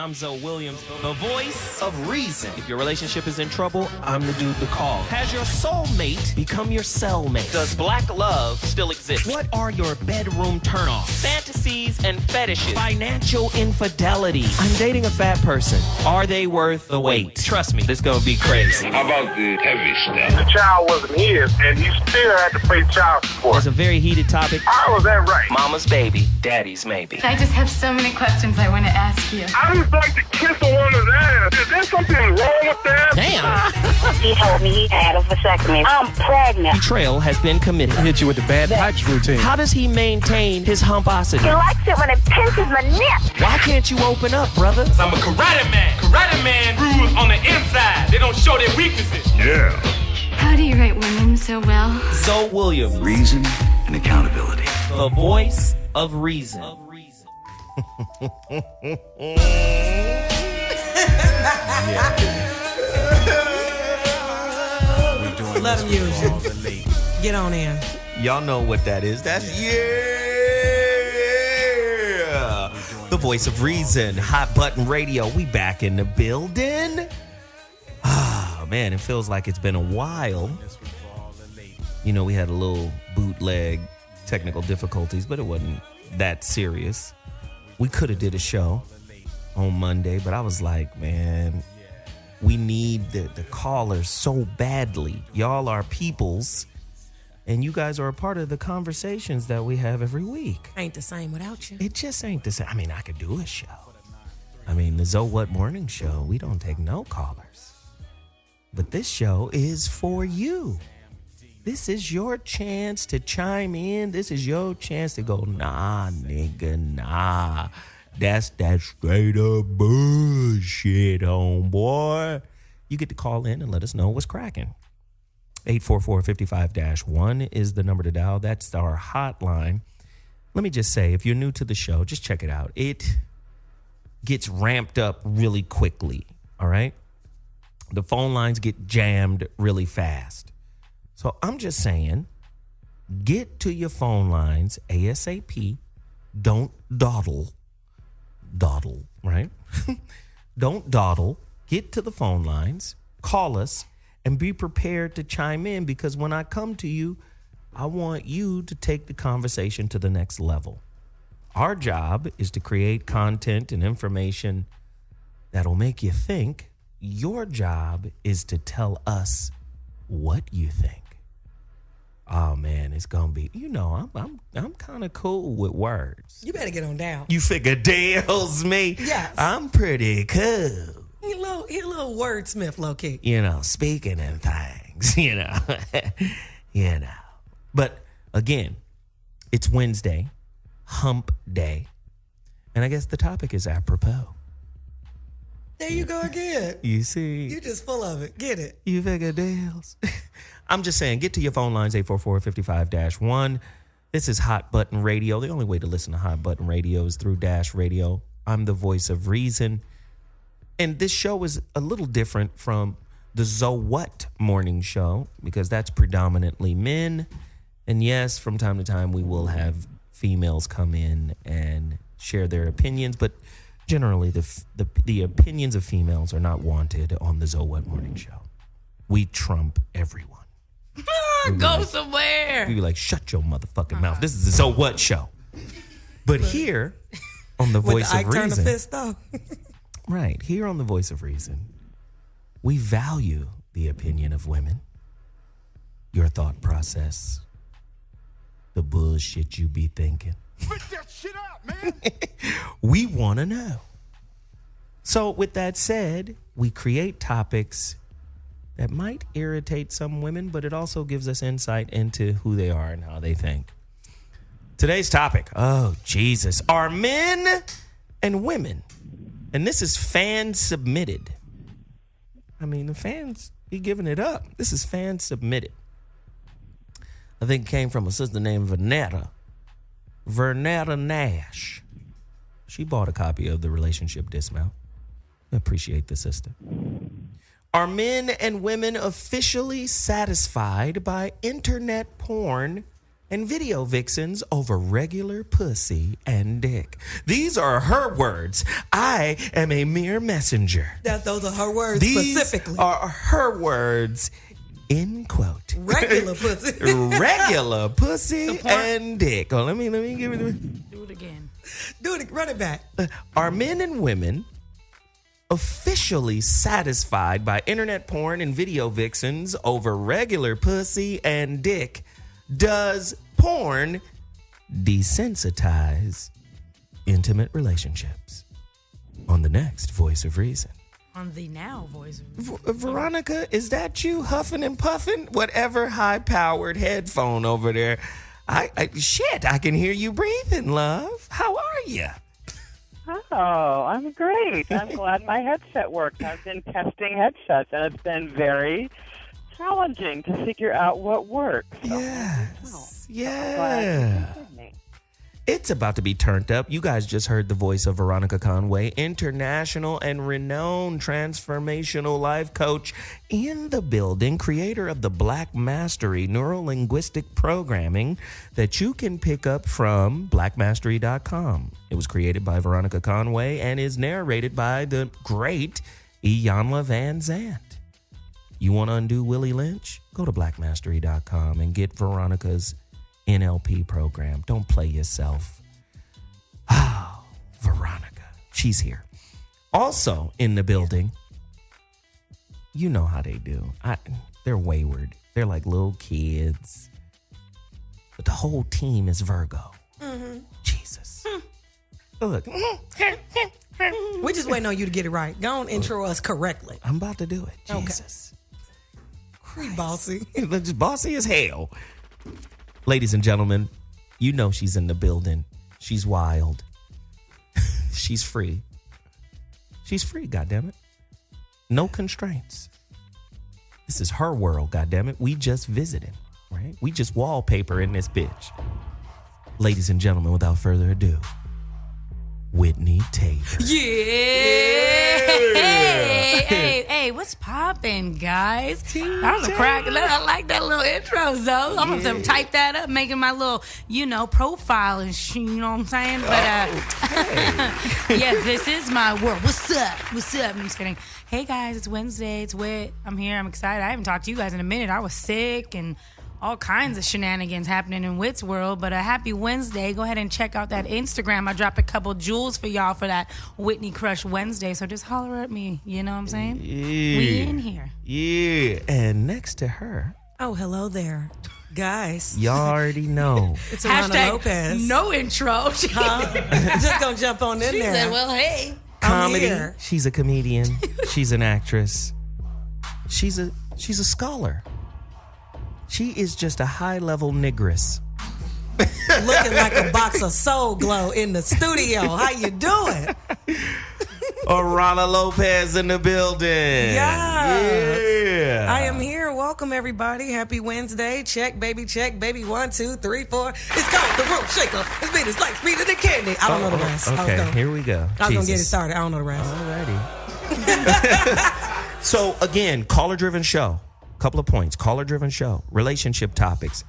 I'm ZoWilliams, the voice of reason. If your relationship is in trouble, I'm the dude to call. Has your soulmate become your cellmate? Does black love still exist? What are your bedroom turnoffs? Fantasies and fetishes. Financial infidelity. I'm dating a fat person. Are they worth the wait? Trust me, this gonna be crazy. How about the heavy stuff? The child wasn't his, and he still had to pay child support. It's a very heated topic. How was that right? Mama's baby, daddy's maybe. I just have so many questions I want to ask you. I just like to kiss a woman's ass. Is there something wrong with that? Damn. He told me he had a vasectomy. I'm pregnant. Betrayal has been committed. Hit you with the bad pipes routine. How does he maintain his humposity? He likes it when it pinches my neck. Why can't you open up, brother? I'm a karate man. Karate man rules on the inside. They don't show their weaknesses. Yeah. How do you write women so well? ZoWilliams, Reason and accountability. the voice of reason. Let them use you. Get on in. Y'all know what that is. That's the voice of reason. Hot Button Radio. We back in the building. Ah, man, it feels like it's been a while. You know, we had a little bootleg technical difficulties, but it wasn't that serious. We could have did a show on Monday, but I was like, man, we need the callers so badly. Y'all are peoples, and you guys are a part of the conversations that we have every week. Ain't the same without you. It just ain't the same. I mean, I could do a show. I mean, the Zo What Morning Show, we don't take no callers. But this show is for you. This is your chance to chime in. This is your chance to go, nah, nigga, nah. That's that straight up bullshit, homeboy. You get to call in and let us know what's cracking. 844-55-1 is the number to dial. That's our hotline. Let me just say, if you're new to the show, just check it out. It gets ramped up really quickly, all right? The phone lines get jammed really fast. So I'm just saying, get to your phone lines ASAP. Don't dawdle. Dawdle, right? Don't dawdle. Get to the phone lines. Call us and be prepared to chime in, because when I come to you, I want you to take the conversation to the next level. Our job is to create content and information that'll make you think. Your job is to tell us what you think. Oh man, it's gonna be. You know, I'm kind of cool with words. You better get on down. You figure deals me? Yes. I'm pretty cool. He a little wordsmith, low key. You know, speaking in things. You know, you know. But again, it's Wednesday, Hump Day, and I guess the topic is apropos. There you go again. You see, You just full of it. Get it. you figure deals. I'm just saying, get to your phone lines, 844-55-1. This is Hot Button Radio. The only way to listen to Hot Button Radio is through Dash Radio. I'm the voice of reason. And this show is a little different from the Zo What Morning Show, because that's predominantly men. And yes, from time to time, we will have females come in and share their opinions. But generally, the opinions of females are not wanted on the Zo What Morning Show. We trump everyone. Go somewhere. You be like, shut your motherfucking mouth. This is the So What Show. But here on the Voice of Turn the Reason, fist though. right here on the Voice of Reason, we value the opinion of women, your thought process, the bullshit you be thinking. Spit that shit out, man. We want to know. So with that said, we create topics that might irritate some women, but it also gives us insight into who they are and how they think. Today's topic, oh Jesus, are men and women. And this is fan submitted. I mean, the fans be giving it up. This is fan submitted. I think it came from a sister named Vernetta Nash. She bought a copy of the Relationship Dismount. I appreciate the sister. Are men and women officially satisfied by internet porn and video vixens over regular pussy and dick. These are her words. I am a mere messenger. Those are her words These specifically. are her words, in quote. Regular pussy. Regular pussy and dick. Oh, let me give it. Do it again. Do it. Run it back. Are men and women officially satisfied by internet porn and video vixens over regular pussy and dick? Does porn desensitize intimate relationships? On the next Voice of Reason. On the now Voice of Reason. Veronica, is that you huffing and puffing? Whatever high-powered headphone over there. I can hear you breathing, love. How are you? Oh, I'm great. I'm glad my headset works. I've been testing headsets, and it's been very challenging to figure out what works. Yes. Yeah. It's about to be turned up. You guys just heard the voice of Veronica Conway, international and renowned transformational life coach in the building, creator of the Black Mastery neuro-linguistic programming that you can pick up from blackmastery.com. It was created by Veronica Conway and is narrated by the great Iyanla Van Zandt. You want to undo Willie Lynch? Go to blackmastery.com and get Veronica's NLP program. Don't play yourself. Oh, Veronica. She's here. Also in the building, you know how they do. They're wayward. They're like little kids. But the whole team is Virgo. Mm-hmm. Jesus. Look. We're just waiting on you to get it right. Go on, intro us correctly. I'm about to do it. Jesus. We bossy. Just bossy as hell. Ladies and gentlemen, you know she's in the building. She's wild. She's free. She's free, goddammit. No constraints. This is her world, goddammit. We just visited, right? We just wallpaper in this bitch. Ladies and gentlemen, without further ado, Whitney Taylor. Hey, what's poppin', guys? That was a crack. I like that little intro, though. I'm gonna type that up, making my little, profile and you know what I'm saying? But, yeah, this is my world. What's up? I'm just kidding. Hey, guys, it's Wednesday. It's Whit. I'm here. I'm excited. I haven't talked to you guys in a minute. I was sick and all kinds of shenanigans happening in Whit's world, but a happy Wednesday. Go ahead and check out that Instagram. I dropped a couple jewels for y'all for that Whitney Crush Wednesday, so just holler at me. You know what I'm saying? Yeah. We in here. Yeah. And next to her. Oh, hello there, guys. Y'all already know. It's Aarona Lopez. No intro. Just gonna jump on in she there. Said, well, hey. Comedy. I'm here. She's a comedian. She's an actress. She's a scholar. She is just a high-level nigress. Looking like a box of Soul Glow in the studio. How you doing? Aarona Lopez in the building. Yes. Yeah. I am here. Welcome, everybody. Happy Wednesday. Check, baby. 1, 2, 3, 4. It's called the room shaker. It's made its light speed of the candy. I don't know the rest. Okay, here we go. I was going to get it started. I don't know the rest. Alrighty. So, again, caller-driven show. Couple of points. Caller-driven show. Relationship topics.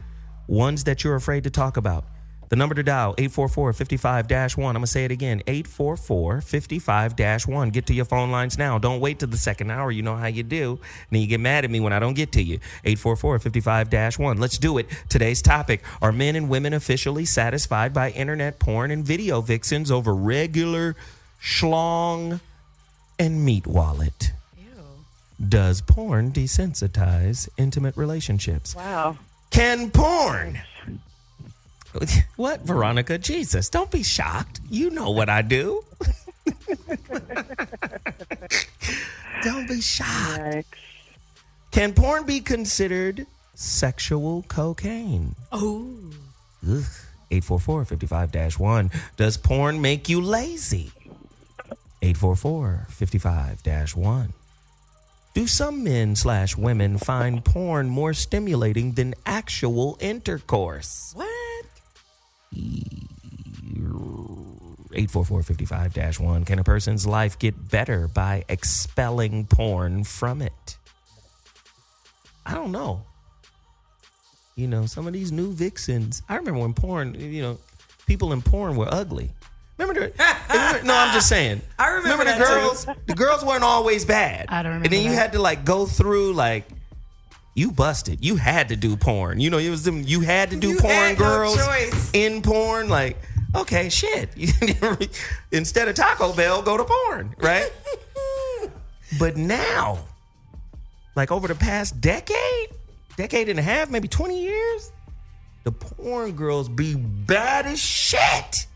Ones that you're afraid to talk about. The number to dial, 844-55-1. I'm going to say it again, 844-55-1. Get to your phone lines now. Don't wait till the second hour. You know how you do. And then you get mad at me when I don't get to you. 844-55-1. Let's do it. Today's topic, are men and women officially satisfied by internet porn and video vixens over regular schlong and meat wallet? Does porn desensitize intimate relationships? Wow. Can porn? What, Veronica? Jesus, don't be shocked. You know what I do. Don't be shocked. Yikes. Can porn be considered sexual cocaine? Oh. 844-55-1. Does porn make you lazy? 844-55-1. Do some men/women find porn more stimulating than actual intercourse? What? 844-55-1. Can a person's life get better by expelling porn from it? I don't know. You know, some of these new vixens. I remember when porn, people in porn were ugly. Remember no, I'm just saying. I remember the that girls. too. The girls weren't always bad. I don't remember And then you that. had to like go through like, you busted. You had to do porn. You know, it was them. You had to do You porn had no girls choice. in porn. Like, okay, shit. Instead of Taco Bell, go to porn, right? But now, like over the past decade and a half, maybe 20 years, the porn girls be bad as shit.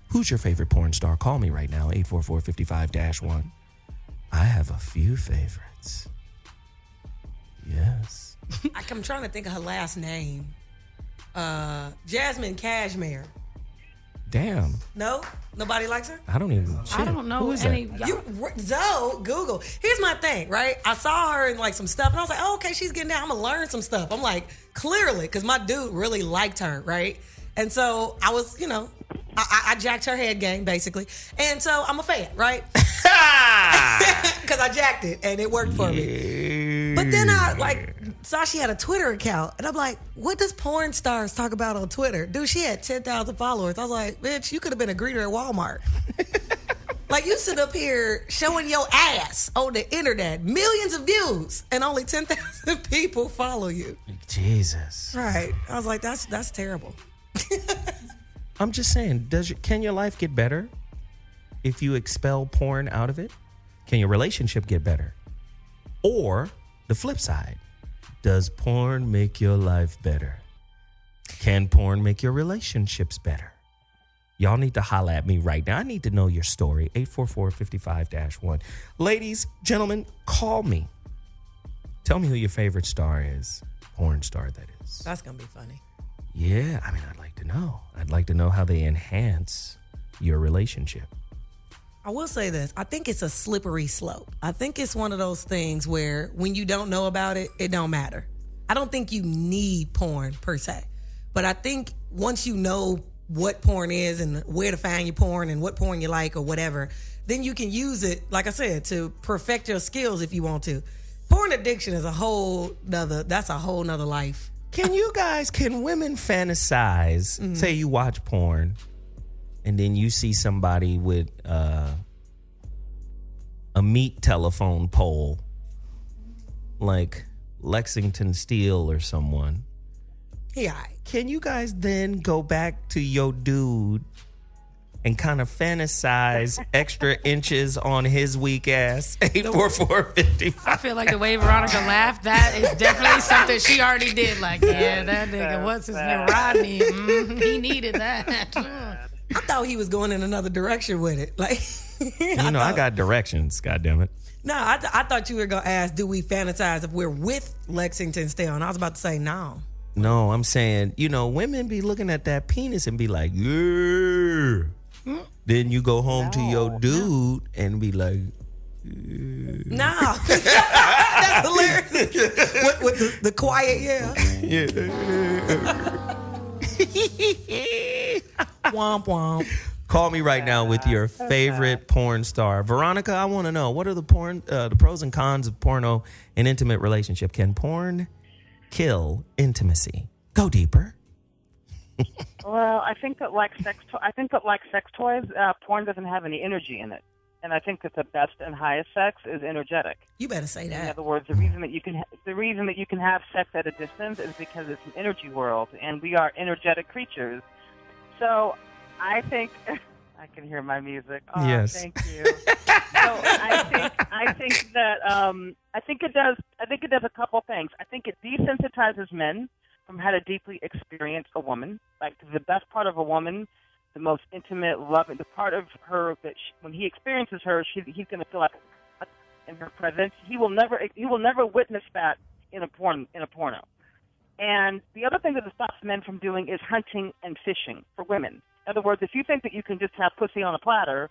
Who's your favorite porn star? Call me right now, 844-55-1. I have a few favorites. Yes. I'm trying to think of her last name. Jasmine Cashmere. Damn. No? Nobody likes her? I don't even. Shit. I don't know Who is any. that? Zoe, Google. Here's my thing, right? I saw her in like some stuff and I was like, oh, okay, she's getting down. I'm going to learn some stuff. I'm like, clearly, because my dude really liked her, right? And so I was, I jacked her head game, basically. And so I'm a fan, right? Because I jacked it and it worked for me. But then I saw she had a Twitter account. And I'm like, what does porn stars talk about on Twitter? Dude, she had 10,000 followers. I was like, bitch, you could have been a greeter at Walmart. Like, you sit up here showing your ass on the internet, millions of views, and only 10,000 people follow you. Jesus. Right. I was like, that's terrible. I'm just saying, can your life get better if you expel porn out of it? Can your relationship get better? Or the flip side, does porn make your life better? Can porn make your relationships better? Y'all need to holla at me right now. I need to know your story. 844-55-1. Ladies, gentlemen, call me. Tell me who your favorite star is. Porn star, that is. That's going to be funny. Yeah, I mean, I'd like to know. I'd like to know how they enhance your relationship. I will say this. I think it's a slippery slope. I think it's one of those things where when you don't know about it, it don't matter. I don't think you need porn per se. But I think once you know what porn is and where to find your porn and what porn you like or whatever, then you can use it, like I said, to perfect your skills if you want to. Porn addiction is a whole nother life. Can women fantasize? Say you watch porn and then you see somebody with a meat telephone pole, like Lexington Steel or someone. Yeah. Can you guys then go back to your dude and kind of fantasize extra inches on his weak ass? 844-55. I feel like the way Veronica laughed, that is definitely something she already did. Like, yeah, that nigga, what's his name, Rodney? He needed that. I thought he was going in another direction with it. Like, I got directions, goddammit. No, I thought you were going to ask, do we fantasize if we're with Lexington Steel? And I was about to say no. No, I'm saying, women be looking at that penis and be like, yeah. Then you go home to your dude and be like, no. That's hilarious. With the quiet, yeah. Womp womp. Call me right now with your favorite porn star. Veronica, I want to know, what are the pros and cons of porno and intimate relationship? Can porn kill intimacy? Go deeper. Well, I think that like sex toys, porn doesn't have any energy in it, and I think that the best and highest sex is energetic. You better say that. In other words, the reason that you can have sex at a distance is because it's an energy world, and we are energetic creatures. So, I think I can hear my music. Oh, yes. Thank you. So I think that I think it does a couple things. I think it desensitizes men from how to deeply experience a woman. Like, the best part of a woman, the most intimate, loving, the part of her that when he experiences her, he's going to feel like in her presence. He will never witness that in a porno. And the other thing that it stops men from doing is hunting and fishing for women. In other words, if you think that you can just have pussy on a platter,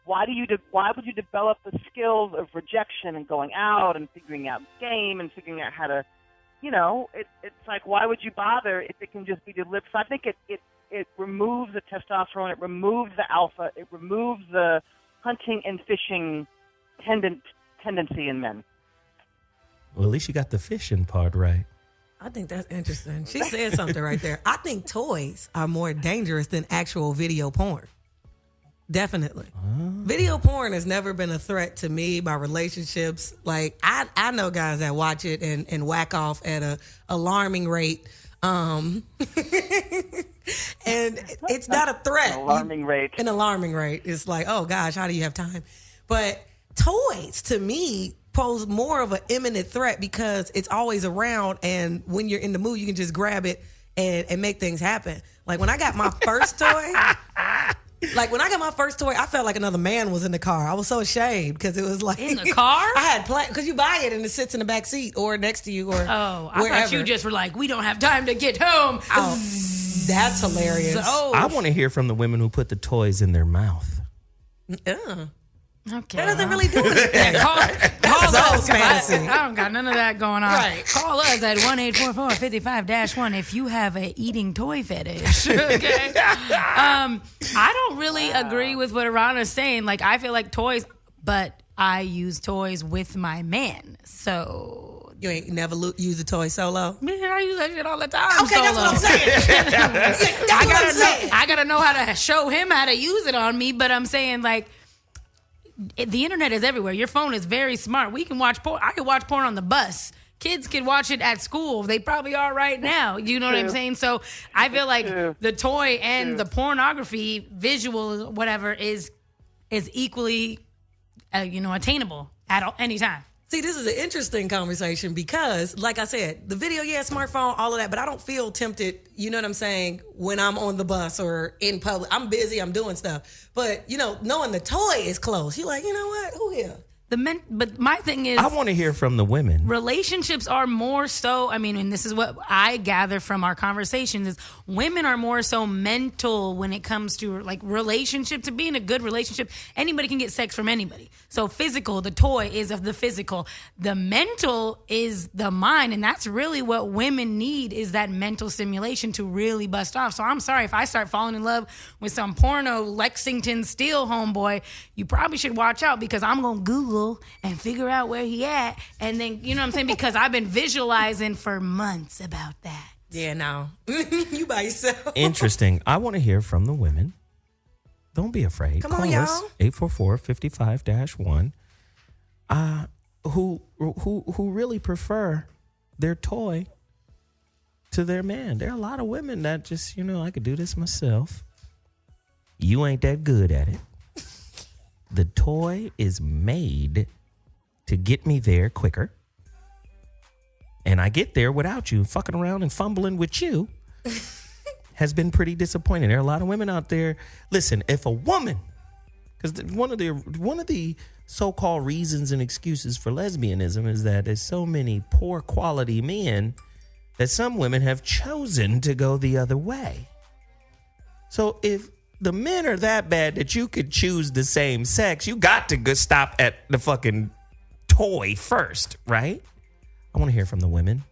why would you develop the skills of rejection and going out and figuring out the game and figuring out how to, it's like, why would you bother if it can just be delivered? So I think it removes the testosterone, it removes the alpha, it removes the hunting and fishing tendency in men. Well, at least you got the fishing part right. I think that's interesting. She said something right there. I think toys are more dangerous than actual video porn. Definitely. Video porn has never been a threat to me, my relationships. Like, I know guys that watch it and whack off at a alarming rate. And it's not a threat. An alarming rate. An alarming rate. It's like, oh gosh, how do you have time? But toys, to me, pose more of an imminent threat because it's always around, and when you're in the mood, you can just grab it and make things happen. Like when I got my first toy, I felt like another man was in the car. I was so ashamed because it was like in the car. I had planned because you buy it and it sits in the back seat or next to you or I wherever. thought you just were like, we don't have time to get home. Oh, that's hilarious. I want to hear from the women who put the toys in their mouth. Okay, that doesn't really do anything. Call us. Fantasy. I don't got none of that going on. Right. Call us at 1-844-55-1 if you have a eating toy fetish. Okay. I don't really agree with what Aaroni's saying. Like, I feel like toys, but I use toys with my man. So You ain't never use a toy solo? Man, I use that shit all the time. Okay, that's what I'm saying. I gotta know how to show him how to use it on me, but I'm saying, like, the internet is everywhere. Your phone is very smart. We can watch porn. I can watch porn on the bus. Kids can watch it at school. They probably are right now. You know what I'm saying? So I feel like the toy and the pornography, visual, whatever, is equally, attainable at any time. See, this is an interesting conversation because, like I said, the video, smartphone, all of that, but I don't feel tempted, you know what I'm saying, when I'm on the bus or in public. I'm busy, I'm doing stuff. But, knowing the toy is close, you're like, you know what, who here? But my thing is, I want to hear from the women. Relationships are more so, and this is what I gather from our conversations, is women are more so mental when it comes to like relationship. To be in a good relationship, anybody can get sex from anybody. So physical, the toy is of the physical. The mental is the mind. And that's really what women need, is that mental stimulation to really bust off. So I'm sorry if I start falling in love with some porno Lexington Steel homeboy, you probably should watch out, because I'm going to Google and figure out where he at, and then you know what I'm saying, because I've been visualizing for months about that. Yeah, no. You by yourself. Interesting. I want to hear from the women. Don't be afraid. Come Call on, y'all. us 844-55-1. Who really prefer their toy to their man. There are a lot of women that just, I could do this myself. You ain't that good at it. The toy is made to get me there quicker. And I get there without you. Fucking around and fumbling with you has been pretty disappointing. There are a lot of women out there. Listen, if a woman, because one of the so-called reasons and excuses for lesbianism is that there's so many poor quality men that some women have chosen to go the other way. So if the men are that bad that you could choose the same sex, you got to go stop at the fucking toy first, right? I want to hear from the women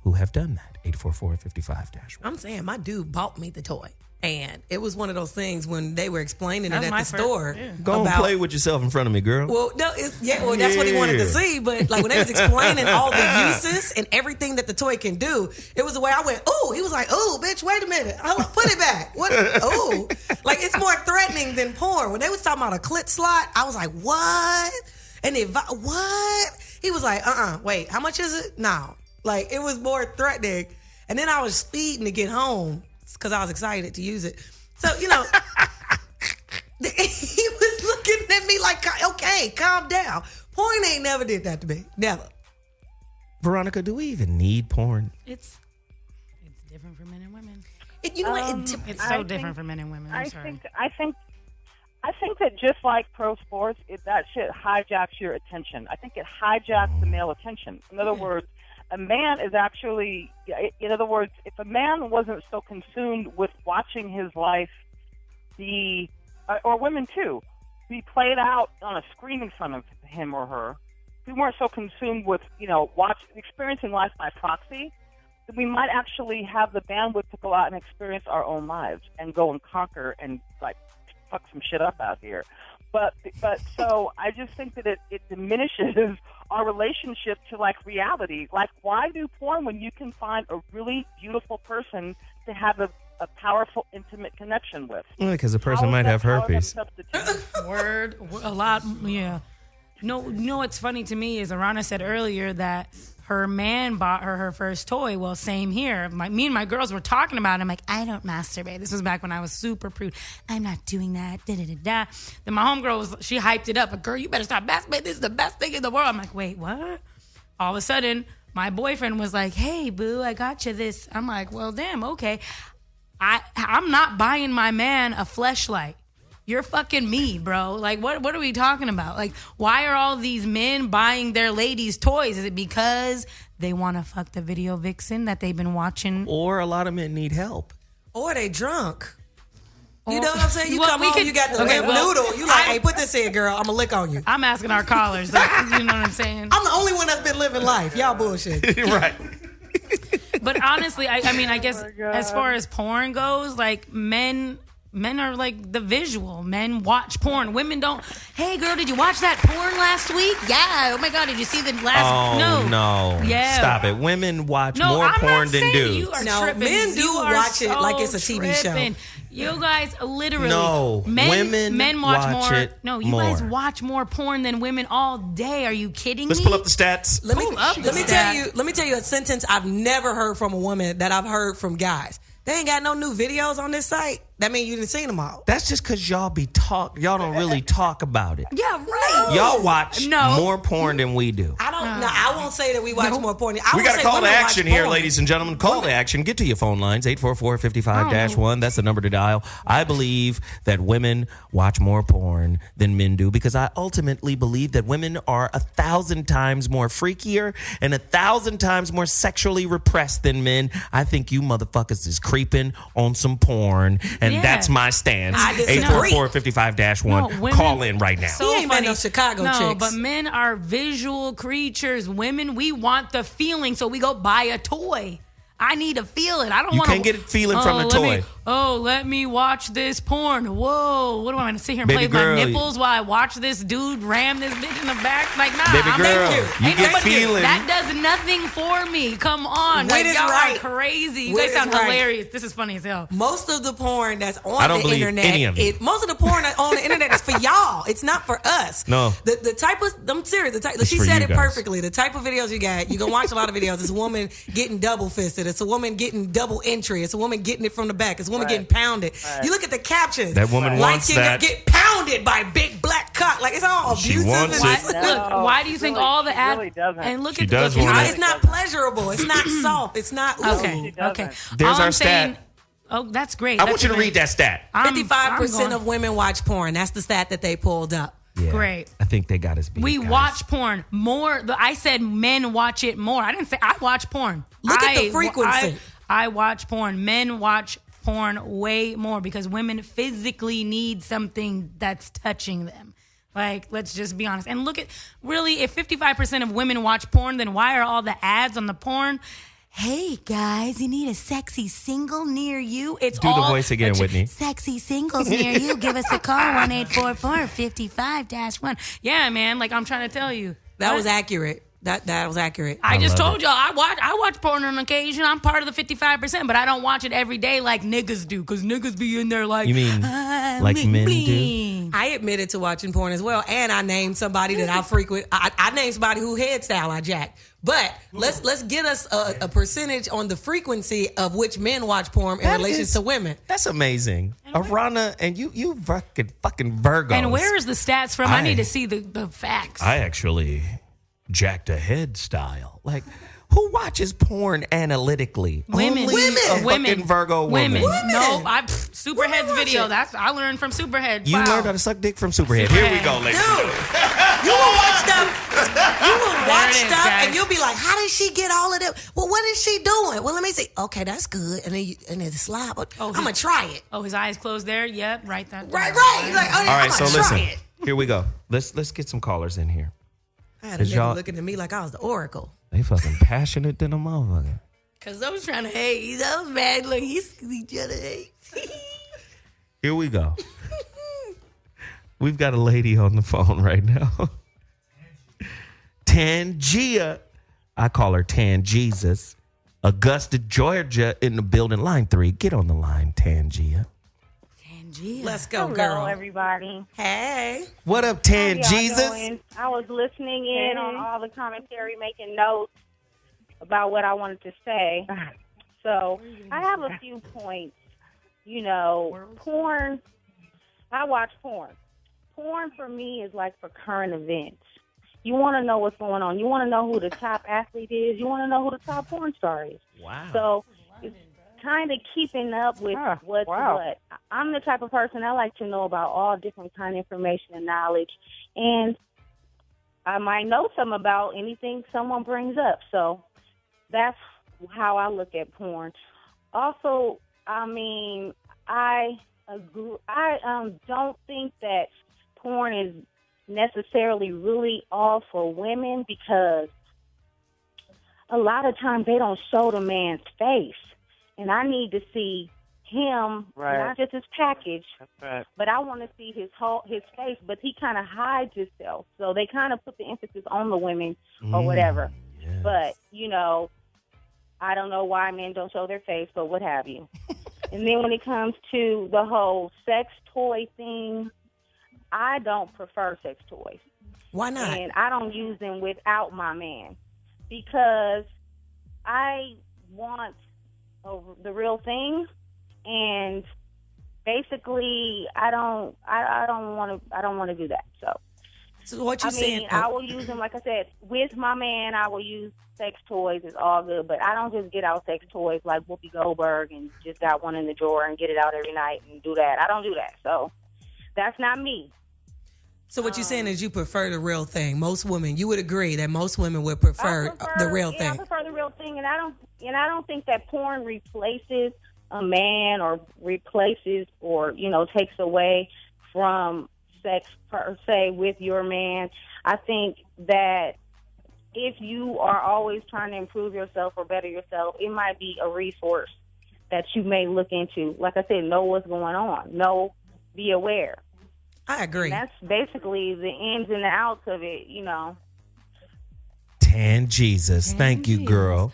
who have done that. 844-55-1. I'm saying my dude bought me the toy. And it was one of those things when they were explaining it That's at my the store. Yeah. Go and play with yourself in front of me, girl. Well, no, that's what he wanted to see. But like when they was explaining all the uses and everything that the toy can do, it was the way I went, ooh. He was like, ooh, bitch, wait a minute. Put it back. What? Ooh. Like, it's more threatening than porn. When they was talking about a clit slot, I was like, what? And what? He was like, wait, how much is it? No. Like, it was more threatening. And then I was speeding to get home because I was excited to use it. So, he was looking at me like, okay, calm down. Porn ain't never did that to me. Never. Veronica, do we even need porn? It's different for men and women. It's so different for men and women. I'm sorry. I think that just like pro sports, that shit hijacks your attention. I think it hijacks the male attention. In other words, a man is actually, if a man wasn't so consumed with watching his life be, or women too, be played out on a screen in front of him or her, if we weren't so consumed with, experiencing life by proxy, then we might actually have the bandwidth to go out and experience our own lives and go and conquer and, like, fuck some shit up out here. But so I just think that it diminishes our relationship to like reality. Like, why do porn when you can find a really beautiful person to have a powerful, intimate connection with? Because the person might have herpes. Word, a lot, yeah. No, what's funny to me is Aarona said earlier that her man bought her first toy. Well, same here. Me and my girls were talking about it. I'm like, I don't masturbate. This was back when I was super prude. I'm not doing that. Da-da-da-da. Then my homegirl, she hyped it up. Like, girl, you better stop masturbating. This is the best thing in the world. I'm like, wait, what? All of a sudden, my boyfriend was like, hey, boo, I got you this. I'm like, well, damn, okay. I'm not buying my man a fleshlight. You're fucking me, bro. Like, what are we talking about? Like, why are all these men buying their ladies toys? Is it because they want to fuck the video vixen that they've been watching? Or a lot of men need help. Or they drunk. You know what I'm saying? You Well, come we home, could- you got the okay, limp well, noodle. You like, hey, put this in, girl. I'm going to lick on you. I'm asking our callers. Like, you know what I'm saying? I'm the only one that's been living life. Y'all bullshit. Right. But honestly, I mean, I guess as far as porn goes, like men are like the visual. Men watch porn. Women don't. Hey, girl, did you watch that porn last week? Yeah. Oh my God, did you see the last? No. Yeah. Stop it. Women watch more I'm porn not than saying dudes. You are No, tripping. men do You are watch it like it's a TV show. tripping. You guys literally. No, women watch watch more. it No, you more. guys watch more porn than women all day. Are you kidding Let's me? pull up the stats. Let me stat. tell you a sentence I've never heard from a woman that I've heard from guys. They ain't got no new videos on this site. That means you didn't seen them all. That's just because y'all don't really talk about it. Yeah, right. Y'all watch No. more porn than we do. I don't know. I won't say that we watch more porn. I We won't got a say call to women watch action here, porn. ladies and gentlemen. Call to action. Get to your phone lines, 844-55-1. That's the number to dial. I believe that women watch more porn than men do because I ultimately believe that women are 1,000 times more freakier and 1,000 times more sexually repressed than men. I think you motherfuckers is creeping on some porn, and Yeah. that's my stance. I disagree. 844-55-1. No, women- Call in right now. So He ain't met funny. no Chicago no, chicks. but men are visual creatures. Women, we want the feeling, so we go buy a toy. I need to feel it. I don't You want to. can't get a feeling from a toy. Let me watch this porn. Whoa, what do I want to sit here and Baby play with girl, my nipples while I watch this dude ram this bitch in the back? Like, nah. Baby I'm girl, you Ain't get nobody- feeling. That does nothing for me. Come on, Wit like, is y'all right. are crazy. You Wit guys is sound right. hilarious. This is funny as hell. Most of the porn that's I on don't the believe internet, any of it. most of the porn on the internet is for y'all. It's not for us. No. The type of, I'm serious. The type, It's she for said you it guys. perfectly. The type of videos you got, you gonna watch a lot of videos. It's a woman getting double fisted. It's a woman getting double entry. It's a woman getting it from the back. It's a woman getting pounded. You look at the captions. That woman wants Light-skinned girl that. get pounded by big black cock. Like, it's all She abusive. wants and- it. Look, why do you think really- all the she ads really doesn't. and look She at does the want it. It's not pleasurable. It's not soft. It's not. Ooh. Okay. Okay. There's All our I'm saying- stat. Oh, that's great. I That's want you to great. read that stat. 55% I'm of women watch porn. That's the stat that they pulled up. Yeah, Great. I think they got us beat. We guys. watch porn more. I said men watch it more. I didn't say I watch porn. Look at the frequency. I watch porn. Men watch porn way more because women physically need something that's touching them. Like, let's just be honest. And look at, really, if 55% of women watch porn, then why are all the ads on the porn? Hey guys, you need a sexy single near you. It's Do the all voice again, Whitney. Sexy singles near you. Give us a call, 1-844-55-1. Yeah, man. Like, I'm trying to tell you. That What? was accurate. That was accurate. I just love told y'all I watch porn on occasion. I'm part of the 55%, but I don't watch it every day like niggas do, because niggas be in there like, You mean like bling, men do? bling. I admitted to watching porn as well, and I named somebody that I frequent. I named somebody who head style I jacked. But let's get us a percentage on the frequency of which men watch porn in That relation is- to women. That's amazing. Aarona, and you fucking Virgos. And where is the stats from? I need to see the facts. I actually jacked a head style. Like, who watches porn analytically? Women. Only a fucking Virgo woman. No, Superhead's video. I learned from Superhead. You Wow. learned how to suck dick from Superhead. Here we go, ladies and Dude, gentlemen. you will watch stuff. You will watch it is, stuff, guys. and you'll be like, "How did she get all of them? Well, what is she doing? Well, let me see. Okay, that's good." And then the slide. I'm gonna try it. Oh, his eyes closed there? Yep, write that down. Right. You're like, oh, yeah, All right, I'm so gonna listen. try it. Here we go. Let's get some callers in here. I had a Is nigga y'all- looking at me like I was the Oracle. They fucking passionate than a motherfucker. Because I was trying to hate. That was bad. Look, he's each other hate. Here we go. We've got a lady on the phone right now. Tangia. I call her Tan Jesus. Augusta, Georgia in the building. Line 3. Get on the line, Tangia. Let's go, Hello, girl. everybody. Hey. What up, Tan How y'all Jesus? doing? I was listening in on all the commentary, making notes about what I wanted to say. So I have a few points. You know, porn. I watch porn. Porn for me is like for current events. You want to know what's going on. You want to know who the top athlete is. You want to know who the top porn star is. Wow. So it's kind of keeping up with what's what. I'm the type of person I like to know about all different kind of information and knowledge. And I might know something about anything someone brings up. So that's how I look at porn. Also, I mean, I agree. I don't think that porn is necessarily really all for women because a lot of times they don't show the man's face. And I need to see him, not just his package, but I want to see his face. But he kind of hides himself. So they kind of put the emphasis on the women or whatever. Yes. But, you know, I don't know why men don't show their face, but what have you. And then when it comes to the whole sex toy thing, I don't prefer sex toys. Why not? And I don't use them without my man because I want the real thing, and basically I don't want to do that. So what you saying? I will use them, like I said, with my man. I will use sex toys. It's all good, but I don't just get out sex toys like Whoopi Goldberg and just got one in the drawer and get it out every night and do that. I don't do that. So that's not me. So what you're saying is you prefer the real thing. Most women, you would agree that most women would prefer the real thing. I prefer the real thing, and I don't think that porn replaces a man or replaces or takes away from sex per se with your man. I think that if you are always trying to improve yourself or better yourself, it might be a resource that you may look into. Like I said, know what's going on. Be aware. I agree. And that's basically the ins and the outs of it, Tan Jesus. Thank you, girl.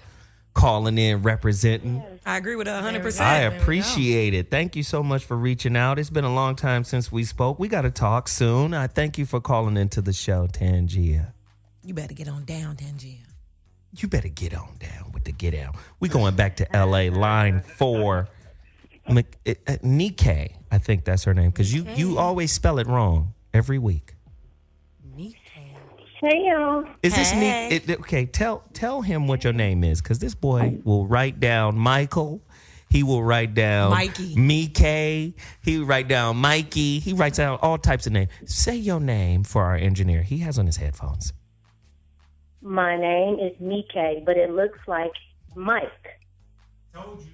Calling in, representing. I agree with 100%. I appreciate it. Thank you so much for reaching out. It's been a long time since we spoke. We got to talk soon. I thank you for calling into the show, Tangia. You better get on down, Tangia. You better get on down with the get out. We're going back to L.A. Line 4. Nikkei, I think that's her name, because you always spell it wrong every week. Hey, y'all. Is this okay? Tell him what your name is, because this boy will write down Michael. He will write down Mikey. Mikkei. He will write down Mikey. He writes down all types of names. Say your name for our engineer. He has on his headphones. My name is Nikkei, but it looks like Mike. Told you.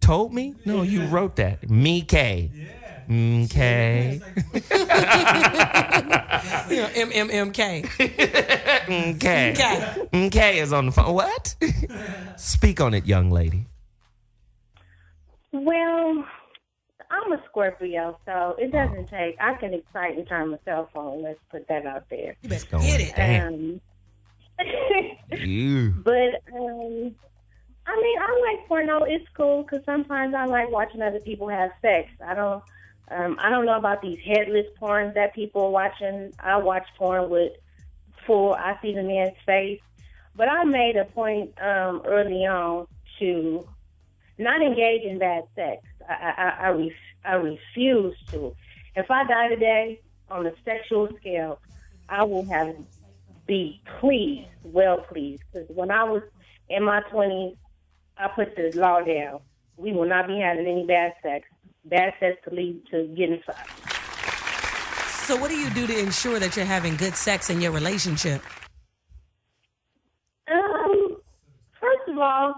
Told me? No, you wrote that. Mikkei. Yeah. Okay. MMMK. Okay. Okay is on the phone. What? Speak on it, young lady. Well, I'm a Scorpio, so it doesn't take. I can excite and turn my cell phone. Let's put that out there. You better get it. Damn. You. But I mean, I like porno. It's cool because sometimes I like watching other people have sex. I don't know about these headless porns that people are watching. I watch porn with full. I see the man's face, but I made a point early on to not engage in bad sex. I refuse to. If I die today on a sexual scale, I will be pleased, well pleased. Because when I was in my 20s, I put the law down. We will not be having any bad sex. Bad sex to lead to getting fired. So what do you do to ensure that you're having good sex in your relationship? First of all,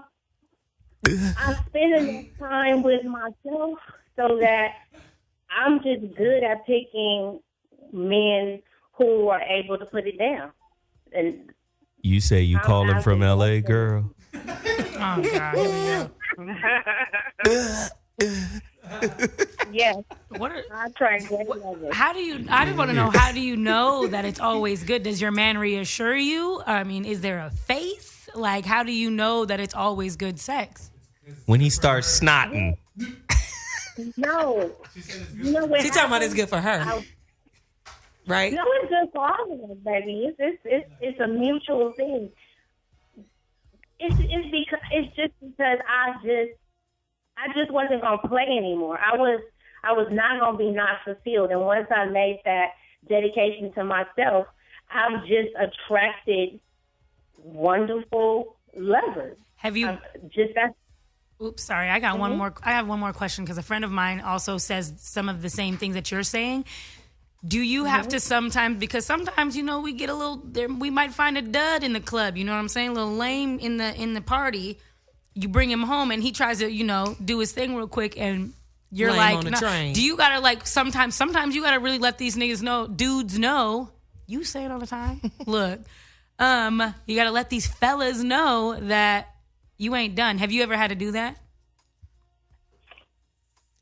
I'm spending time with myself so that I'm just good at picking men who are able to put it down. And you say you calling from L.A., girl? Oh, God. Here we go. Yes. What are, I try and get it. how do you? I just want to know. How do you know that it's always good? Does your man reassure you? I mean, is there a face? Like, how do you know that it's always good sex? When he starts snotting. No. You know what? She's talking about it's good for her. Right? No, it's good for all of us, baby. It's a mutual thing. It's just because I just wasn't gonna play anymore. I was not gonna be not fulfilled. And once I made that dedication to myself, I've just attracted wonderful lovers. Have you just that? Oops, sorry. I got one more. I have one more question because a friend of mine also says some of the same things that you're saying. Do you have to sometimes, because sometimes, you know, we get a little there, we might find a dud in the club, you know what I'm saying? A little lame in the party. You bring him home and he tries to, you know, do his thing real quick and you're Lame like, on the no. train. Do you gotta like sometimes you gotta really let these niggas know, dudes know. You say it all the time. Look, you gotta let these fellas know that you ain't done. Have you ever had to do that?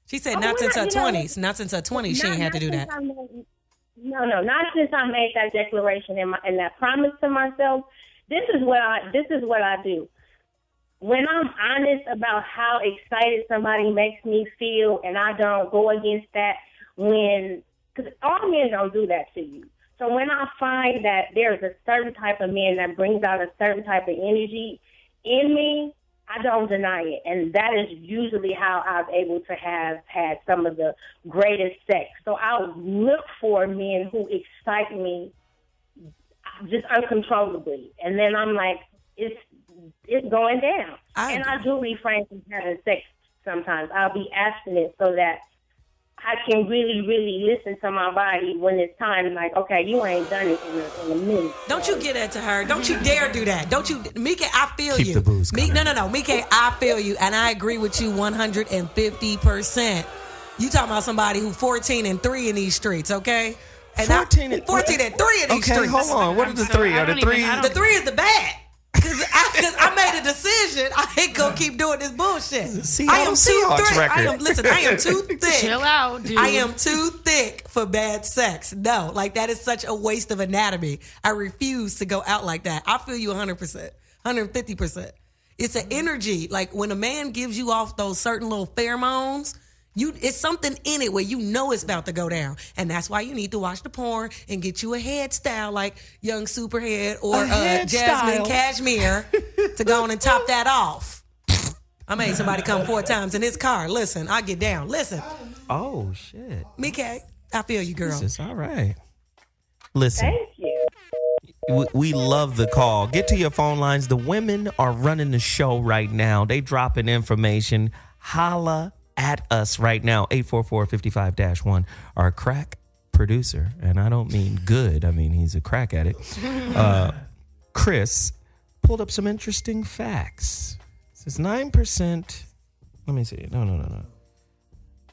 She said not since her 20s. Not since her 20s she ain't had to do that. No, not since I made that declaration and that promise to myself. This is what I do. When I'm honest about how excited somebody makes me feel, and I don't go against that, because all men don't do that to you. So when I find that there's a certain type of man that brings out a certain type of energy in me, I don't deny it. And that is usually how I'm able to have had some of the greatest sex. So I'll look for men who excite me just uncontrollably. And then I'm like, it's going down. I do refrain from having sex sometimes. I'll be abstinent so that I can really, really listen to my body when it's time. Like, okay, you ain't done it in a minute. Don't you get that to her. Don't you dare do that. Don't you, Mika, I feel Keep you. the booze coming. No. Mika, I feel you. And I agree with you 150%. You talking about somebody who 14-3 in these streets, okay? And 14 and 3 in these streets. Okay, hold on. What are the three? Are the three? The 3 is the bad. Because I made a decision. I ain't going to keep doing this bullshit. I am too thick. I am too thick. Chill out, dude. I am too thick for bad sex. No, like that is such a waste of anatomy. I refuse to go out like that. I feel you 100%, 150%. It's an energy. Like when a man gives you off those certain little pheromones, it's something in it where you know it's about to go down. And that's why you need to watch the porn and get you a head style like Young Superhead or Jasmine Cashmere to go on and top that off. I made somebody come 4 times in his car. Listen, I get down. Listen. Oh, shit. Mika, I feel you, girl. Jesus, all right. Listen. Thank you. We love the call. Get to your phone lines. The women are running the show right now. They dropping information. Holla at us right now, 844-55-1. Our crack producer, and I don't mean good, I mean he's a crack addict. Chris pulled up some interesting facts. It says 9%. Let me see. No.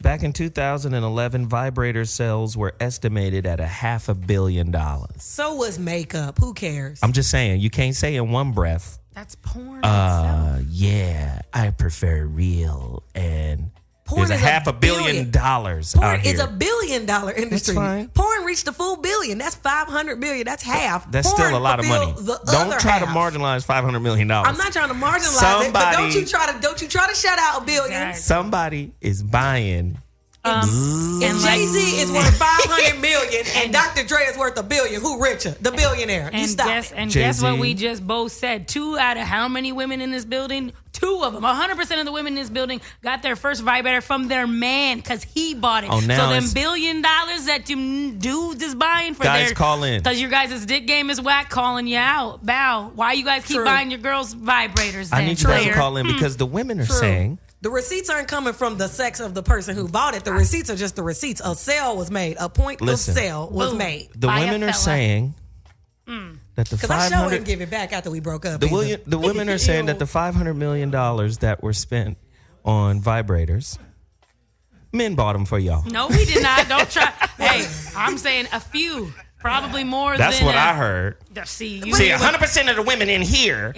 Back in 2011, vibrator sales were estimated at $500 million. So was makeup. Who cares? I'm just saying, you can't say in one breath. That's porn itself. Yeah, I prefer real and porn there's $500 million out porn here. is $1 billion industry. That's fine. Porn reached the full billion. That's $500 million. That's half. That's porn still a lot of money. Don't try to marginalize $500 million. I'm not trying to marginalize it, but don't you try to shut out $1 billion. Exactly. Somebody is buying. And Jay-Z is worth $500 million, and Dr. Dre is worth $1 billion. Who richer? The billionaire. You stop. Guess what we just both said? 2 out of how many women in this building? 2 of them. 100% of the women in this building got their first vibrator from their man because he bought it. Oh, now so them $1 billion that you dudes is buying for guys their call in because your guys' dick game is whack. Calling you out. Bow. Why you guys keep True. buying your girls vibrators? Then, I need you guys to player? call in because the women are saying. The receipts aren't coming from the sex of the person who bought it. The receipts are just the receipts. A sale was made. A point of sale was made. The women are saying that the Because I sure $500 wouldn't give it back after we broke up. the women are saying that the $500 million that were spent on vibrators, men bought them for y'all. No, we did not. Don't try. Hey, I'm saying a few. Probably more That's than what I heard. See, 100% of the women in here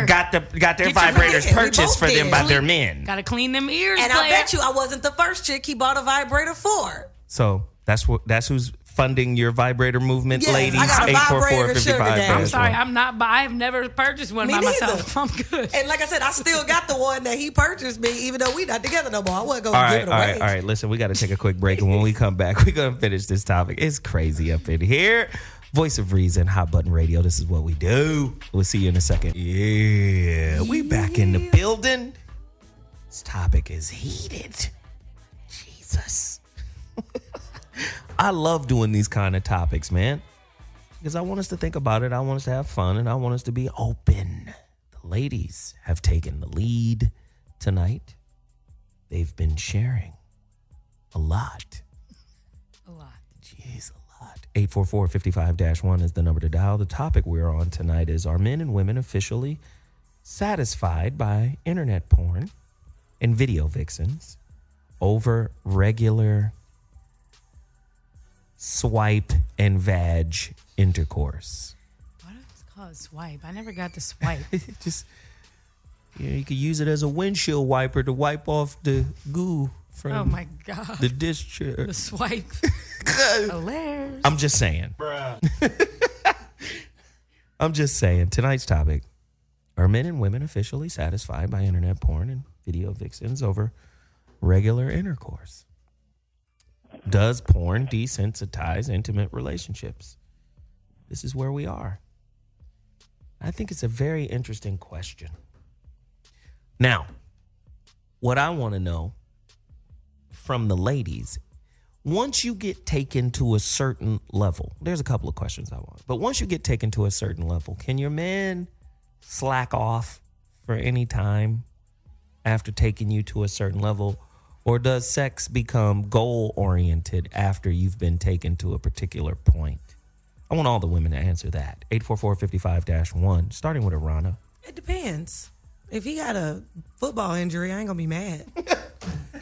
got their vibrators purchased for them by their men. Gotta clean them ears. And I bet you I wasn't the first chick he bought a vibrator for. So that's who's funding your vibrator movement, Yes, ladies. I got a vibrator sugar daddy. I'm sorry, I've never purchased one by myself. I'm good. And like I said, I still got the one that he purchased me, even though we not together no more. I wasn't gonna give it away. All right. Listen, we got to take a quick break, and when we come back, we're gonna finish this topic. It's crazy up in here. Voice of Reason, Hot Button Radio. This is what we do. We'll see you in a second. Yeah, we back in the building. This topic is heated. Jesus. I love doing these kind of topics, man, because I want us to think about it. I want us to have fun, and I want us to be open. The ladies have taken the lead tonight. They've been sharing a lot. A lot. Jeez, a lot. 844-55-1 is the number to dial. The topic we're on tonight is, are men and women officially satisfied by internet porn and video vixens over regular swipe and vag intercourse? Why do it's called swipe? I never got the swipe. Just, you could use it as a windshield wiper to wipe off the goo from oh my God. The dish chair. The swipe. Hilarious. I'm just saying. I'm just saying. Tonight's topic, are men and women officially satisfied by internet porn and video vixens over regular intercourse? Does porn desensitize intimate relationships? This is where we are. I think it's a very interesting question. Now, what I want to know from the ladies, once you get taken to a certain level, there's a couple of questions I want, but once you get taken to a certain level, can your man slack off for any time after taking you to a certain level? Or does sex become goal-oriented after you've been taken to a particular point? I want all the women to answer that. 844-55-1, starting with Aarona. It depends. If he got a football injury, I ain't going to be mad.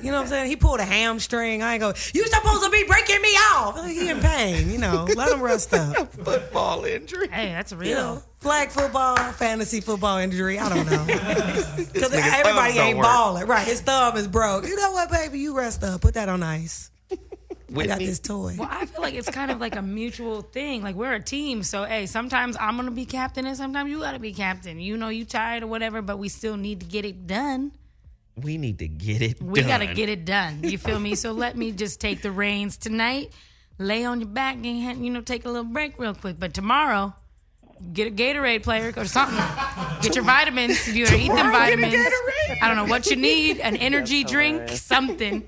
You know what I'm saying? He pulled a hamstring. I ain't going, you supposed to be breaking me off. He in pain, let him rest up. Football injury. Hey, that's real. Flag football, fantasy football injury. I don't know. Because everybody ain't balling. Right, his thumb is broke. You know what, baby? You rest up. Put that on ice. We got this toy. Well, I feel like it's kind of like a mutual thing. Like, we're a team. So, hey, sometimes I'm going to be captain and sometimes you got to be captain. You tired or whatever, but we still need to get it done. We need to get it done. We got to get it done. You feel me? So let me just take the reins tonight, lay on your back and, take a little break real quick. But tomorrow, get a Gatorade player or something. Get your vitamins. You eat them vitamins. I don't know what you need, an energy drink, something.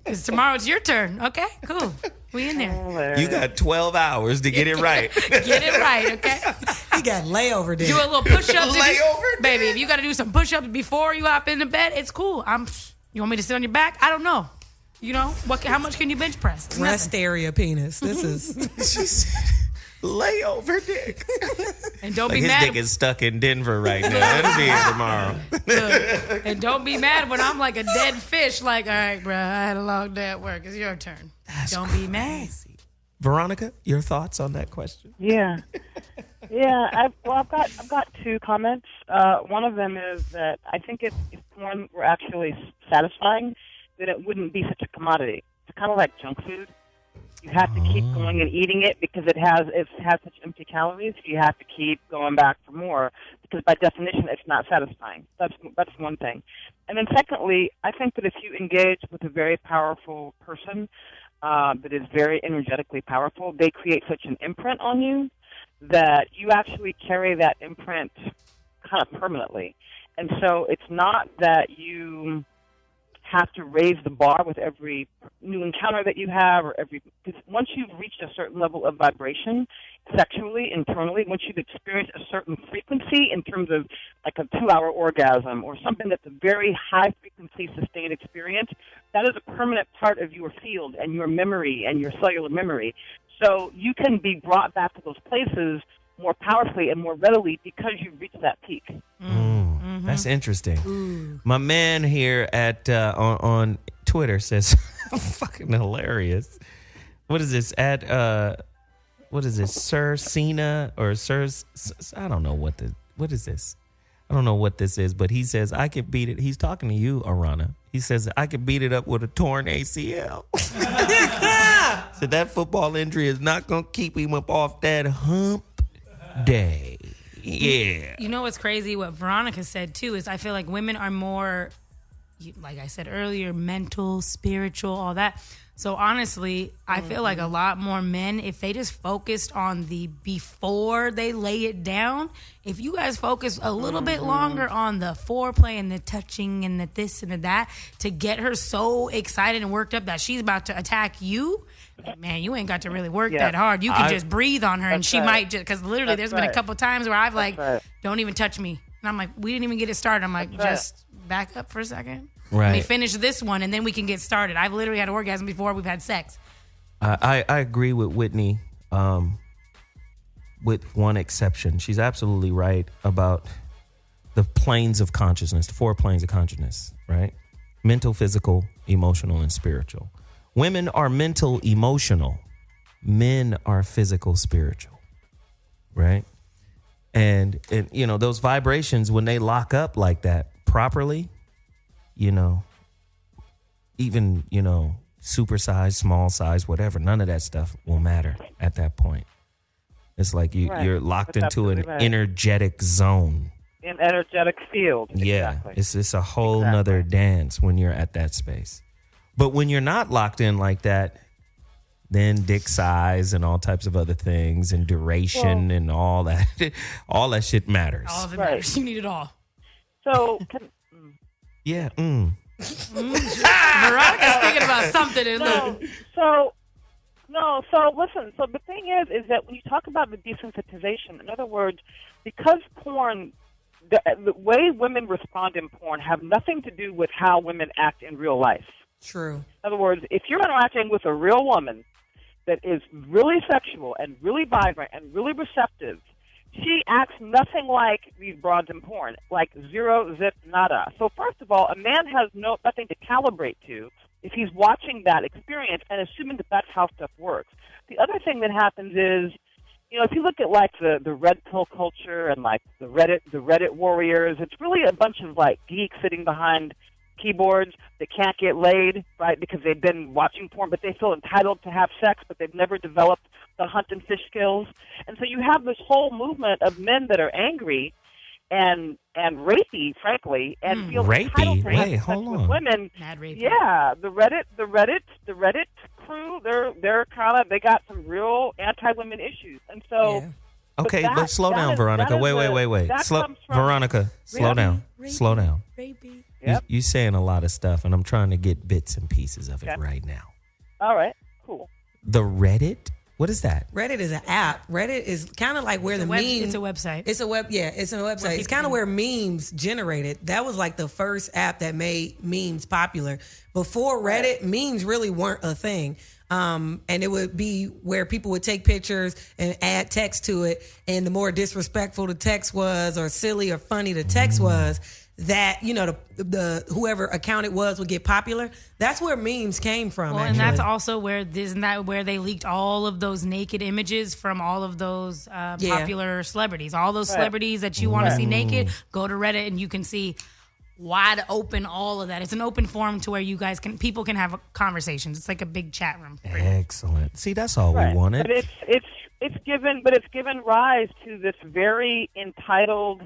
Because tomorrow it's your turn. Okay, cool. We in there. You got 12 hours to get it right. Get it right, okay? He got layover day. Do a little push-ups. Baby, if you got to do some push-ups before you hop into bed, it's cool. You want me to sit on your back? I don't know. How much can you bench press? Rest area penis. This is... She said layover dick. And don't like be his mad. His dick is stuck in Denver right now. It'll be here tomorrow. Look, and don't be mad when I'm like a dead fish. Like, all right, bro, I had a long day at work. It's your turn. Don't be mad. Veronica, your thoughts on that question? Yeah. I've got two comments. One of them is that I think if porn were actually satisfying, then it wouldn't be such a commodity. It's kind of like junk food. You have to keep going and eating it because it has such empty calories. You have to keep going back for more because by definition it's not satisfying. That's one thing. And then secondly, I think that if you engage with a very powerful person that is very energetically powerful, they create such an imprint on you that you actually carry that imprint kind of permanently. And so it's not that you have to raise the bar with every new encounter that you have because once you've reached a certain level of vibration sexually, internally, once you've experienced a certain frequency in terms of like a 2-hour orgasm or something that's a very high frequency sustained experience, that is a permanent part of your field and your memory and your cellular memory. So you can be brought back to those places more powerfully and more readily because you've reached that peak. Mm-hmm. That's interesting. Ooh. My man here at on Twitter says, fucking hilarious. What is this? what is this, Sir Cena or Sir? I don't know what is this. I don't know what this is, but he says I could beat it. He's talking to you, Aarona. He says I could beat it up with a torn ACL. So that football injury is not going to keep him up off that hump day. Yeah. You know what's crazy? What Veronica said too is I feel like women are more, like I said earlier, mental, spiritual, all that. So honestly, I feel like a lot more men, if they just focused on the before they lay it down, if you guys focus a little bit longer on the foreplay and the touching and the this and the that to get her so excited and worked up that she's about to attack you, man, you ain't got to really work that hard. You can just breathe on her and she might just, because literally there's been a couple times where I've don't even touch me. And I'm like, we didn't even get it started. I'm like, just back up for a second. Right. Let me finish this one, and then we can get started. I've literally had an orgasm before we've had sex. I agree with Whitney, with one exception. She's absolutely right about the planes of consciousness, the 4 planes of consciousness, right? Mental, physical, emotional, and spiritual. Women are mental, emotional. Men are physical, spiritual, right? And you know, those vibrations, when they lock up like that properly, you know, even, you know, super size, small size, whatever, none of that stuff will matter at that point. It's like you're locked into an energetic zone. An energetic field. Yeah, exactly. It's a whole nother dance when you're at that space. But when you're not locked in like that, then dick size and all types of other things and duration and all that shit matters. All of it matters. You need it all. So... Yeah. Veronica's thinking about something. So listen. So the thing is that when you talk about the desensitization, in other words, because porn, the way women respond in porn have nothing to do with how women act in real life. True. In other words, if you're interacting with a real woman that is really sexual and really vibrant and really receptive, she acts nothing like these broads in porn, like zero, zip, nada. So first of all, a man has nothing to calibrate to if he's watching that experience and assuming that that's how stuff works. The other thing that happens is, you know, if you look at like the red pill culture and like the Reddit warriors, it's really a bunch of like geeks sitting behind keyboards that can't get laid, right, because they've been watching porn, but they feel entitled to have sex, but they've never developed the hunt and fish skills. And so you have this whole movement of men that are angry and rapey, frankly, and feel entitled to have sex with women. Mad rapey. Yeah, the Reddit crew, they got some real anti-women issues. And so Okay, but slow down, Veronica. Wait. Veronica, slow down. Slow down. Yep. You saying a lot of stuff, and I'm trying to get bits and pieces of it right now. All right, cool. The Reddit? What is that? Reddit is an app. Reddit is kind of like where the memes. It's a website. It's a website. It's kind of where memes generated. That was like the first app that made memes popular. Before Reddit, memes really weren't a thing. And it would be where people would take pictures and add text to it. And the more disrespectful the text was, or silly or funny the text was, that, you know, the whoever account it was would get popular. That's where memes came from. Well, and that's also where they leaked all of those naked images from all of those popular celebrities. All those celebrities that you want to see naked, go to Reddit and you can see wide open all of that. It's an open forum to where people can have conversations. It's like a big chat room. Excellent. See, that's all we wanted. But it's given rise to this very entitled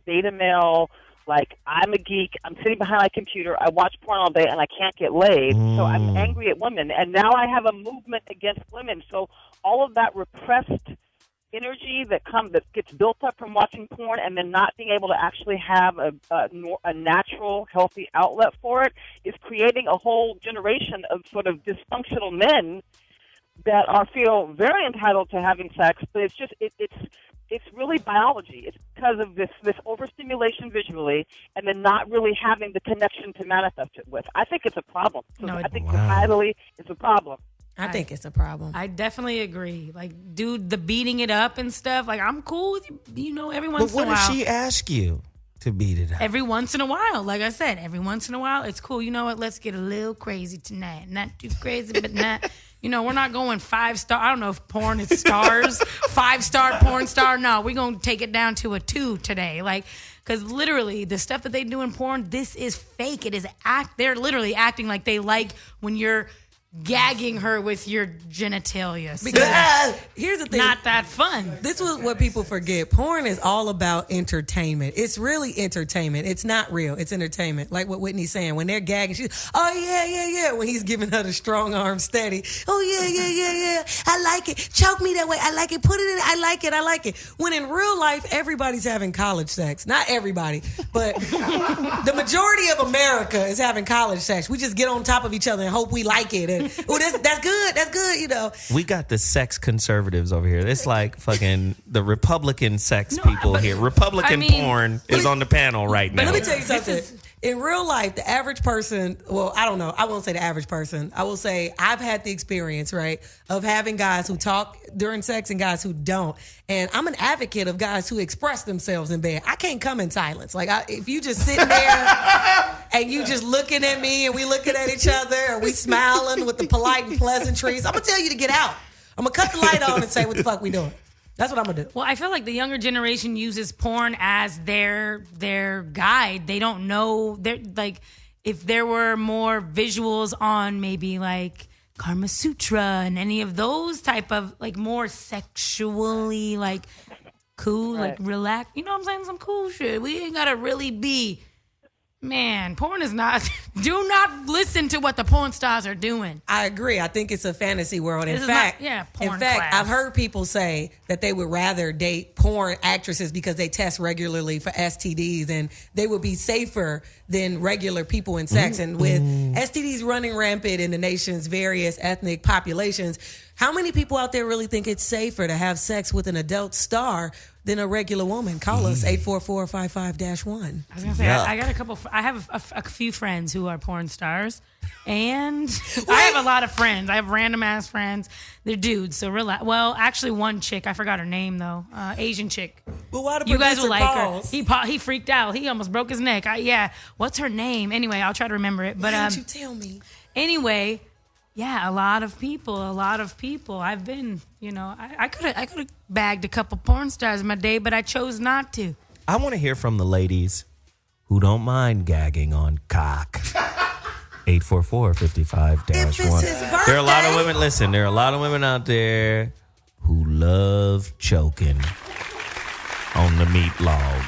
beta male. Like, I'm a geek, I'm sitting behind my computer, I watch porn all day, and I can't get laid, so I'm angry at women. And now I have a movement against women. So all of that repressed energy that gets built up from watching porn and then not being able to actually have a natural, healthy outlet for it is creating a whole generation of sort of dysfunctional men that feel very entitled to having sex, but it's just it's really biology. It's because of this overstimulation visually and then not really having the connection to manifest it with. I think it's a problem. I think societally it's a problem. I think it's a problem. I definitely agree. Like, dude, the beating it up and stuff, like, I'm cool with you know, every once in a while. But what if she ask you to beat it up? Every once in a while. Like I said, every once in a while, it's cool. You know what? Let's get a little crazy tonight. Not too crazy, but not... we're not going 5-star. I don't know if porn is stars, 5-star porn star. No, we're going to take it down to a 2 today. Like, because literally the stuff that they do in porn, this is fake. It is they're literally acting like they like when you're gagging her with your genitalia. So because here's the thing. Not that fun. This was what people forget. Porn is all about entertainment. It's really entertainment. It's not real. It's entertainment. Like what Whitney's saying. When they're gagging, she's, oh, yeah. When he's giving her the strong arm steady. Oh, yeah. I like it. Choke me that way. I like it. Put it in. I like it. When in real life, everybody's having college sex. Not everybody, but the majority of America is having college sex. We just get on top of each other and hope we like it. And oh, that's good, We got the sex conservatives over here. It's like fucking the Republican sex people here. Republican porn is on the panel right now. But let me tell you something. In real life, the average person, well, I don't know. I won't say the average person. I will say I've had the experience, right, of having guys who talk during sex and guys who don't. And I'm an advocate of guys who express themselves in bed. I can't come in silence. Like, if you just sitting there and you just looking at me and we looking at each other and we smiling with the polite and pleasantries, I'm going to tell you to get out. I'm going to cut the light on and say, what the fuck we doing? That's what I'm going to do. Well, I feel like the younger generation uses porn as their guide. They don't know. They're like, if there were more visuals on maybe like Kama Sutra and any of those type of like more sexually like cool, like relax. You know what I'm saying? Some cool shit. We ain't got to really be... Man, porn is not... Do not listen to what the porn stars are doing. I agree. I think it's a fantasy world. In fact, class. I've heard people say that they would rather date porn actresses because they test regularly for STDs and they would be safer than regular people in sex. And with STDs running rampant in the nation's various ethnic populations, how many people out there really think it's safer to have sex with an adult star than a regular woman? Call us 844-55-1. I was gonna say I got a couple. I have a few friends who are porn stars, and I have a lot of friends. I have random ass friends. They're dudes, so relax. Well, actually, one chick. I forgot her name though. Asian chick. Well, why the you guys will like pause? her. He freaked out. He almost broke his neck. What's her name? Anyway, I'll try to remember it. But why didn't you tell me? Anyway. Yeah, a lot of people. I've been, I could have bagged a couple porn stars in my day, but I chose not to. I want to hear from the ladies who don't mind gagging on cock. 844-55-1. There are a lot of women, listen, there are a lot of women out there who love choking on the meat log.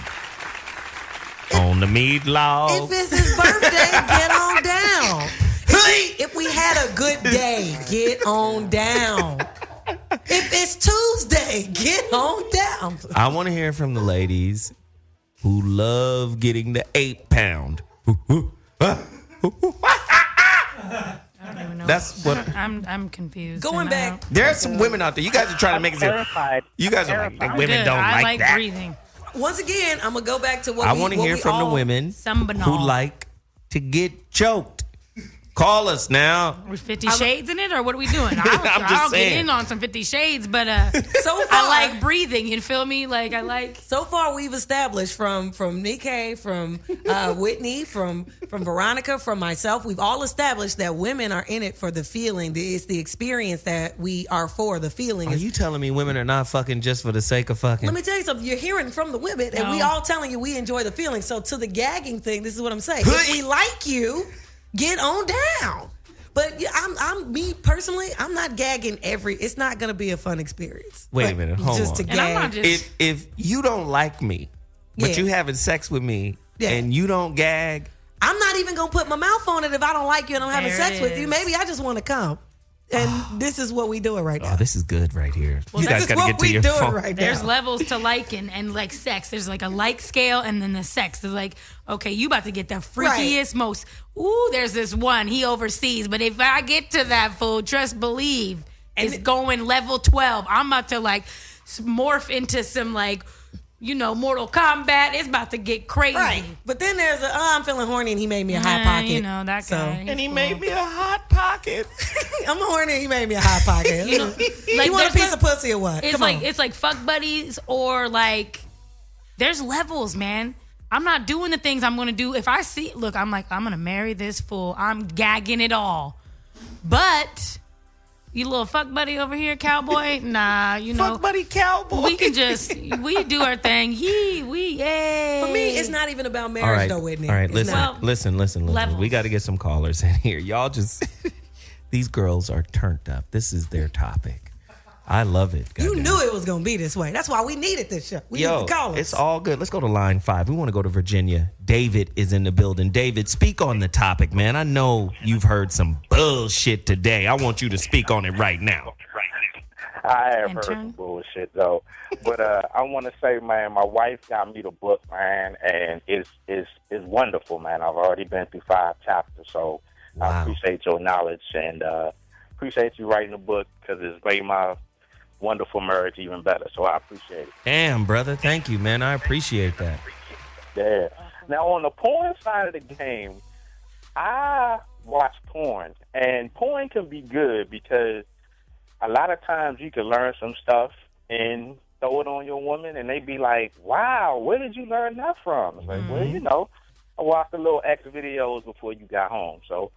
On the meat log. If it's his birthday, get on down. If we had a good day, get on down. If it's Tuesday, get on down. I want to hear from the ladies who love getting the 8-pound. I don't even know. That's what I'm confused. Going back, there are some women out there. You guys are trying to make it sound. You guys are like, women don't like that. Breathing. Once again, I'm gonna go back to what I want to hear from the women who like to get choked. Call us now. With 50 Shades in it, or what are we doing? I'll get in on some 50 Shades, but so far, I like breathing. You feel me? Like I like. So far, we've established from Nikkei, from Whitney, from Veronica, from myself. We've all established that women are in it for the feeling. It's the experience that we are for. The feeling. Are you telling me women are not fucking just for the sake of fucking? Let me tell you something. You're hearing from the women, and we all telling you we enjoy the feeling. So to the gagging thing, this is what I'm saying. If we like you. Get on down. But I'm me personally, I'm not gagging it's not going to be a fun experience. Wait a minute, hold on. To gag. If you don't like me, but you having sex with me and you don't gag. I'm not even going to put my mouth on it if I don't like you and I'm having sex with you. Maybe I just want to come. And this is what we doing right now. Oh, this is good right here. Well, you guys got to get to your phone. Right There's levels to liking and like sex. There's like a like scale and then the sex. There's like, okay, you about to get the freakiest, most. Ooh, there's this one he overseas. But if I get to that fool, trust, believe, it's going level 12. I'm about to like morph into some like, Mortal Kombat. It's about to get crazy. Right. But then there's I'm feeling horny and he made me a hot pocket. That guy. And he made me a hot pocket. I'm horny and he made me a hot pocket. You want a piece of pussy or what? It's like fuck buddies or like there's levels, man. I'm not doing the things I'm going to do. If I see, I'm going to marry this fool. I'm gagging it all. But, You little fuck buddy over here, cowboy? Nah, you know. Fuck buddy cowboy. We can we do our thing. Yay. For me, it's not even about marriage, All right. though, Whitney. All right, It's not. listen. Levels. We got to get some callers in here. Y'all just, these girls are turned up. This is their topic. I love it. You goddamn. knew it was going to be this way. That's why we needed this show. We needed the callers. It's all good. Let's go to line 5. We want to go to Virginia. David is in the building. David, speak on the topic, man. I know you've heard some bullshit today. I want you to speak on it right now. I have heard some bullshit, though. But I want to say, man, my wife got me the book, man, and it's wonderful, man. I've already been through 5 chapters, so I appreciate your knowledge and appreciate you writing the book because it's made my wonderful marriage even better, so I appreciate it. Damn, brother. Thank you, man. I appreciate that. Yeah. Now, on the porn side of the game, I watch porn, and porn can be good because a lot of times you can learn some stuff and throw it on your woman, and they be like, wow, where did you learn that from? It's like, well, you know, I watched the little X videos before you got home. So,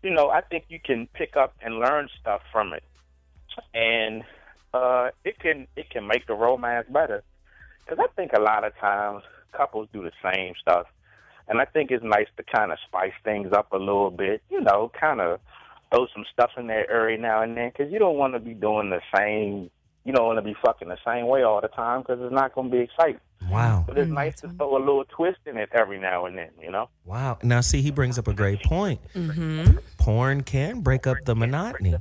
you know, I think you can pick up and learn stuff from it. And it can make the romance better. Because I think a lot of times couples do the same stuff. And I think it's nice to kind of spice things up a little bit, you know, kind of throw some stuff in there every now and then. Because you don't want to be doing the same, you don't want to be fucking the same way all the time because it's not going to be exciting. Wow. But it's nice to throw a little twist in it every now and then, you know? Wow. Now, see, he brings up a great point. Mm-hmm. Porn can break up the monotony.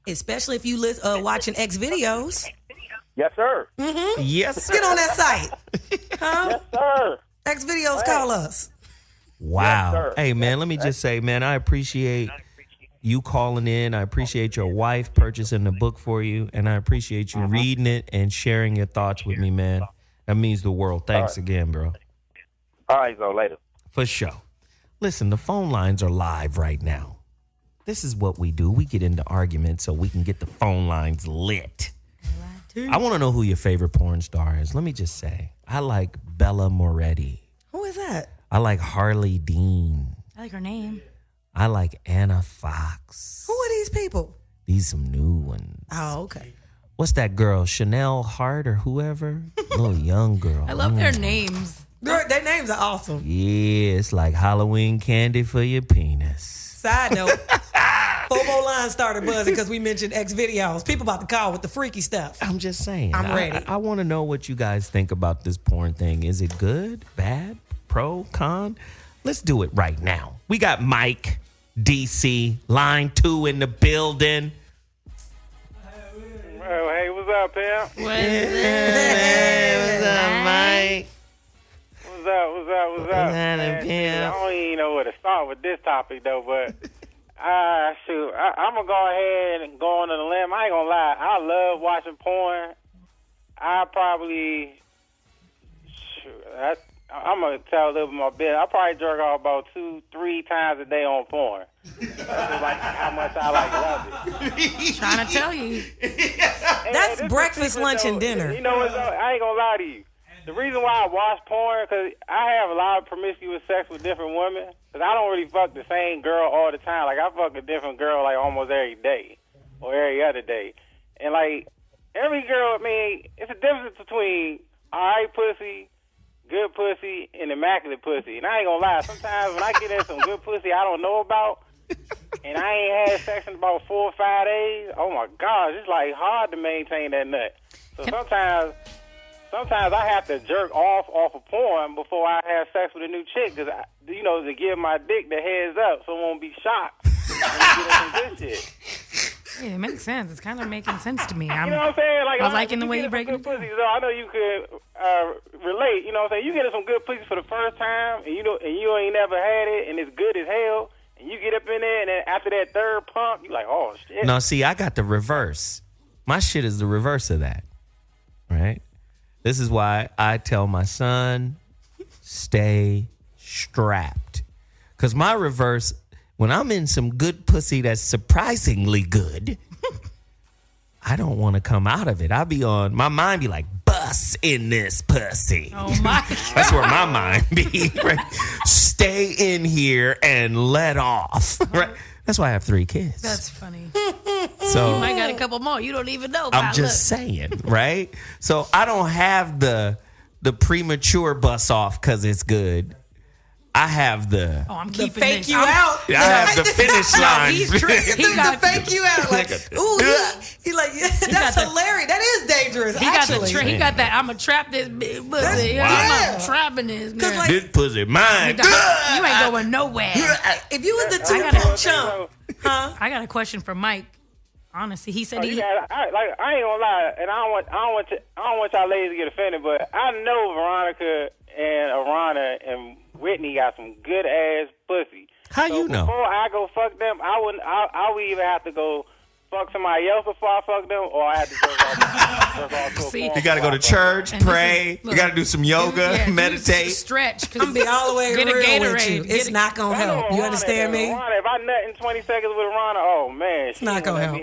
Especially if you watching X videos. Yes, sir. Mm-hmm. Yes, sir. Get on that site. Huh? Yes, sir. X videos, call us. Wow. Yes, Hey, man, let me just say, man, I appreciate you calling in. I appreciate your wife purchasing the book for you. And I appreciate you reading it and sharing your thoughts with me, man. That means the world. Thanks again, bro. All right, so later. For sure. Listen, the phone lines are live right now. This is what we do. We get into arguments so we can get the phone lines lit. I want to know who your favorite porn star is. Let me just say, I like Bella Moretti. Who is that? I like Harley Dean. I like her name. I like Anna Fox. Who are these people? These some new ones. Oh, okay. What's that girl? Chanel Hart or whoever? Little young girl. I love their names. Their names are awesome. Yeah, it's like Halloween candy for your penis. Side note, FOMO line started buzzing because we mentioned X videos. People about to call with the freaky stuff. I'm just saying. I'm ready. I want to know what you guys think about this porn thing. Is it good, bad, pro, con? Let's do it right now. We got Mike, DC, line 2 in the building. Hey, what's up, pal? What's up, Mike? What's up? Man, I don't even know where to start with this topic, though, but shoot, I'm going to go ahead and go on a limb. I ain't going to lie. I love watching porn. I'm going to tell a little bit more bit. I probably jerk off about 2-3 times a day on porn. That's like how much I love it. Trying to tell you. That's breakfast, lunch, and dinner. You know what? I ain't going to lie to you. The reason why I watch porn, because I have a lot of promiscuous sex with different women, because I don't really fuck the same girl all the time. Like, I fuck a different girl, like, almost every day or every other day. And, like, every girl, I mean, it's a difference between all right pussy, good pussy, and immaculate pussy. And I ain't going to lie. Sometimes when I get in some good pussy I don't know about, and I ain't had sex in about 4 or 5 days, oh, my gosh, it's, like, hard to maintain that nut. So sometimes I have to jerk off of porn before I have sex with a new chick, because, you know, to give my dick the heads up so I won't be shocked when I get some good shit. Yeah, it makes sense. It's kind of making sense to me. You know what I'm saying? Like, I liking the way you break it down. pussy, so I know you could relate. You know what I'm saying? You get some good pussy for the first time, and you ain't never had it, and it's good as hell, and you get up in there, and then after that third pump, you like, oh, shit. No, see, I got the reverse. My shit is the reverse of that, right? This is why I tell my son, stay strapped. Because my reverse, when I'm in some good pussy that's surprisingly good, I don't want to come out of it. My mind be like, bust in this pussy. Oh, my God. That's where my mind be, right? Stay in here and let off, right? That's why I have 3 kids. That's funny. So You might got a couple more. You don't even know. I'm just saying, right? So I don't have the premature bus off because it's good. I have the. Oh, I'm The keeping fake this. you out. I have the finish line. He got the fake you out. Like, ooh, he like, yeah, that's hilarious. That is dangerous. He actually. got he got that. I'ma trap this big pussy. Wow. I'm trapping this girl. like- This pussy mine. You ain't going nowhere. If you was the I got 2 chump, huh? I got a question for Mike. Honestly, he said I ain't gonna lie, and I don't want y'all ladies to get offended, but I know Veronica and Aarona and Whitney got some good ass pussy. How you know? Before I go fuck them, I would either have to go fuck somebody else before I fuck them, or I have to jerk off to a See? porn You got to go to before I fuck church, them. pray. You got to do some yoga, meditate. Stretch. I'm gonna be all the way Get a real with Gatorade. you. It's not gonna help. You understand me? If I nut in 20 seconds with Aarona, oh man, it's not gonna help.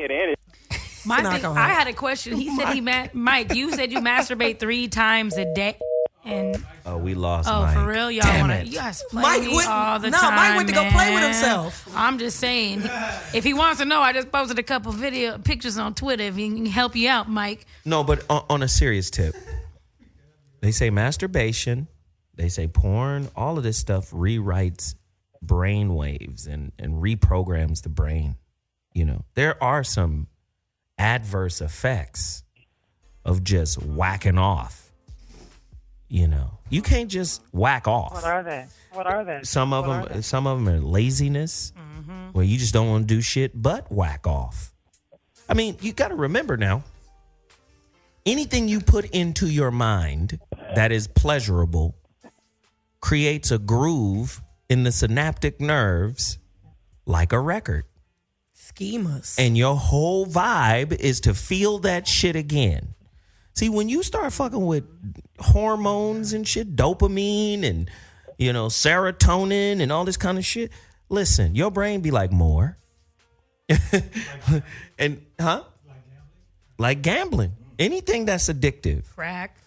My not thing, gonna I help. had a question. He said Mike, you said you masturbate 3 times a day. And Oh, we lost oh, Mike. for real? Y'all Damn want to? it. You guys play Mike me went- all the no, time. Mike went to go play with man. himself. I'm just saying, if he wants to know, I just posted a couple pictures on Twitter. If he can help you out, Mike. No, but on a serious tip, they say masturbation, they say porn, all of this stuff rewrites brain waves and reprograms the brain. You know, there are some adverse effects of just whacking off. You know, you can't just whack off. What are they? What are they? Some of them are laziness, where you just don't want to do shit but whack off. I mean, you got to remember now, anything you put into your mind that is pleasurable creates a groove in the synaptic nerves like a record. Schemas. And your whole vibe is to feel that shit again. See, when you start fucking with hormones and shit, dopamine and, you know, serotonin and all this kind of shit, listen, your brain be like, more. And, like gambling. Anything that's addictive. Crack.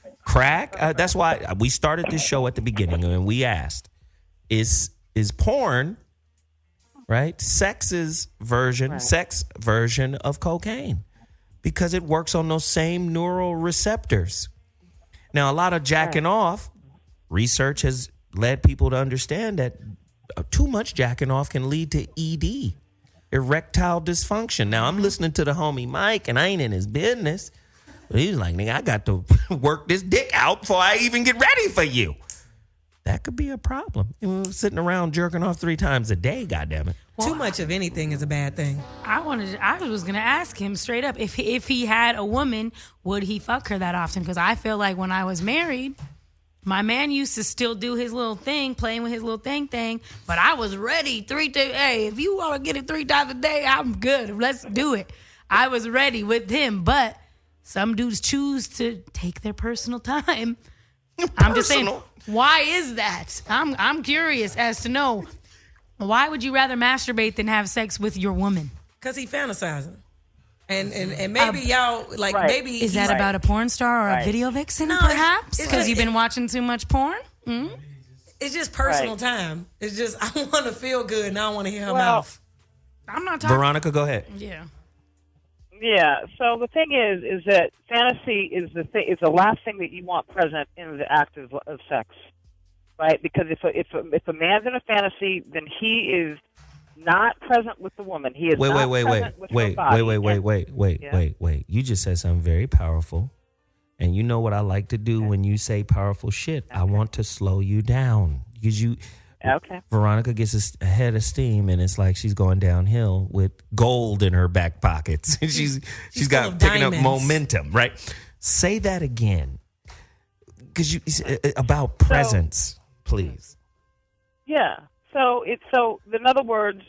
That's why we started this show at the beginning and we asked, is porn, right? Sex version of cocaine. Because it works on those same neural receptors. Now, a lot of jacking off, research has led people to understand that too much jacking off can lead to ED, erectile dysfunction. Now, I'm listening to the homie Mike, and I ain't in his business. But he's like, nigga, I got to work this dick out before I even get ready for you. That could be a problem. And we're sitting around jerking off 3 times a day, goddammit. Too much of anything is a bad thing. I was gonna ask him straight up if he had a woman, would he fuck her that often? Because I feel like when I was married, my man used to still do his little thing, playing with his little thing. But I was ready hey, if you want to get it 3 times a day, I'm good. Let's do it. I was ready with him, but some dudes choose to take their personal time. I'm just saying, why is that? I'm curious as to know. Why would you rather masturbate than have sex with your woman? Because he fantasizing. And maybe y'all, like, maybe... Is that about a porn star or a video vixen, perhaps? Because you've been watching too much porn? Mm-hmm. It's just personal time. It's just, I want to feel good and I don't want to hear her mouth. I'm not talking... Veronica, go ahead. Yeah. Yeah. So the thing is that fantasy is the last thing that you want present in the act of sex, right? Because if a man's in a fantasy, then he is not present with the woman. He is not present with her body. Wait. You just said something very powerful. And you know what I like to do when you say powerful shit? I want to slow you down. Because Veronica gets a head of steam and it's like she's going downhill with gold in her back pockets. she's got picking up momentum, right? Say that again. Because about presence, please. Yeah. So in other words,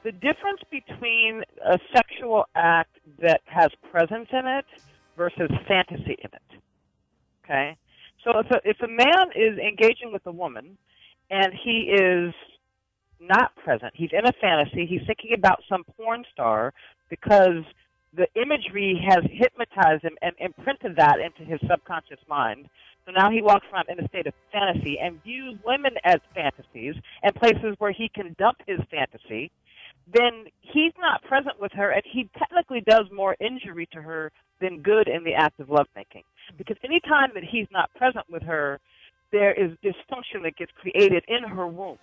the difference between a sexual act that has presence in it versus fantasy in it. Okay? So if a man is engaging with a woman and he is not present, he's in a fantasy, he's thinking about some porn star because the imagery has hypnotized him and imprinted that into his subconscious mind. So now he walks around in a state of fantasy and views women as fantasies and places where he can dump his fantasy. then he's not present with her, and he technically does more injury to her than good in the act of lovemaking. Because any time that he's not present with her, there is dysfunction that gets created in her womb.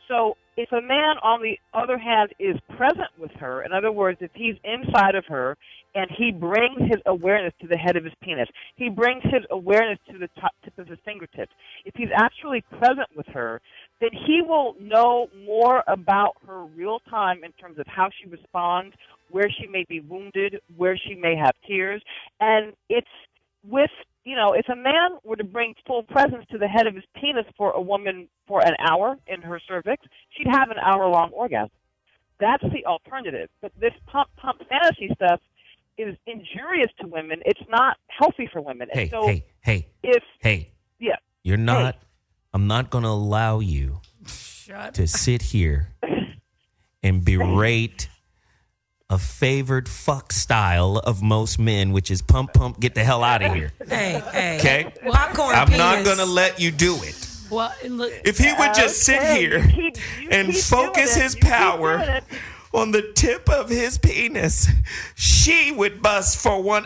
So if a man, on the other hand, is present with her, in other words, if he's inside of her and he brings his awareness to the head of his penis, he brings his awareness to the tip of his fingertips, if he's actually present with her, then he will know more about her real time in terms of how she responds, where she may be wounded, where she may have tears. And it's with, if a man were to bring full presence to the head of his penis for a woman for an hour in her cervix, she'd have an hour-long orgasm. That's the alternative. But this pump fantasy stuff is injurious to women. It's not healthy for women. Hey, and so hey. Yeah. You're not, I'm not going to allow you to sit here and berate a favored fuck style of most men, which is pump, get the hell out of here. Hey. Okay? Popcorn I'm penis. not going to let you do it. Well, look, If he would just sit here and focus his power on the tip of his penis, she would bust for one.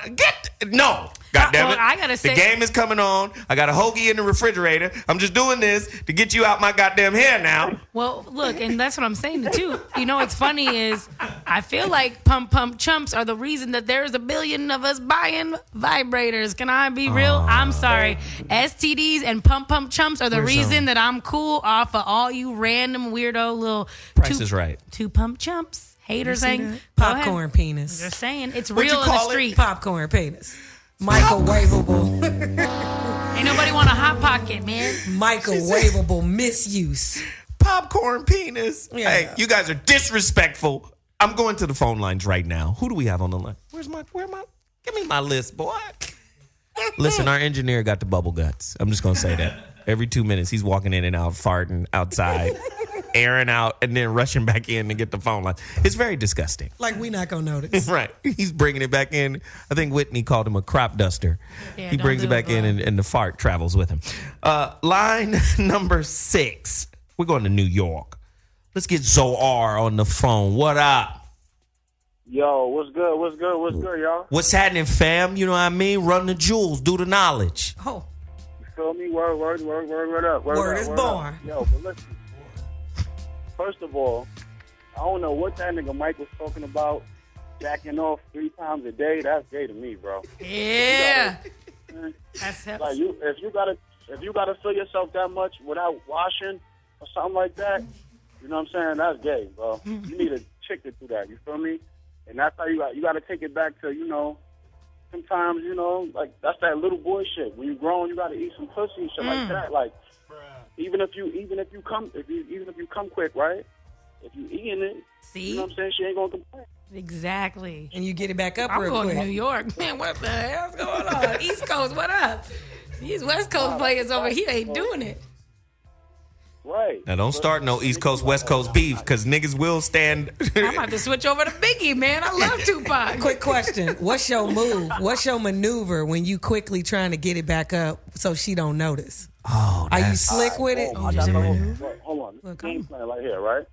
God damn it. I gotta say, the game is coming on. I got a hoagie in the refrigerator. I'm just doing this to get you out my goddamn hair now. well, look, and that's what I'm saying too. What's funny is I feel like pump chumps are the reason that there's 1 billion of us buying vibrators. Can I be real? I'm sorry. STDs and pump chumps are the reason that I'm cool off of all you random weirdo little Price is right. 2 pump chumps. Haters ain't popcorn penis. Just saying, it's What'd real you in the call it? street. Popcorn penis. Microwavable. Ain't nobody want a hot pocket, man. Microwavable misuse. Popcorn penis. Yeah. Hey, you guys are disrespectful. I'm going to the phone lines right now. Who do we have on the line? Give me my list, boy. Listen, our engineer got the bubble guts. I'm just going to say that. Every 2 minutes, he's walking in and out, farting outside, airing out, and then rushing back in to get the phone line. It's very disgusting. Like we not going to notice. Right. He's bringing it back in. I think Whitney called him a crop duster. Yeah, he brings it back in, and the fart travels with him. Line number 6. We're going to New York. Let's get Zoar on the phone. What up? Yo, what's good, y'all? What's happening, fam? You know what I mean? Run the jewels. Do the knowledge. Oh. You feel me? Word up. Word is born. Yo, but listen. First of all, I don't know what that nigga Mike was talking about. Jacking off 3 times a day. That's gay to me, bro. Yeah. That's like if you gotta fill yourself that much without washing or something like that, you know what I'm saying? That's gay, bro. You need a chick to do that. You feel me? And that's how you got to take it back to, sometimes, like that's that little boy shit. When you grown, you got to eat some pussy and shit like that. Like, even if you come quick, right? If you eating it, see, you know what I'm saying? She ain't gonna complain. Exactly. And you get it back up I'm real going quick. to New York. Man, what the hell's going on? East Coast, what up? These West Coast players over here ain't doing it. Right. Now, don't start no East Coast, West Coast beef, because niggas will stand. I'm about to switch over to Biggie, man. I love Tupac. Quick question. What's your move? What's your maneuver when you quickly trying to get it back up so she don't notice? Oh, Are you slick with it? I got hold on. Game plan right here, right?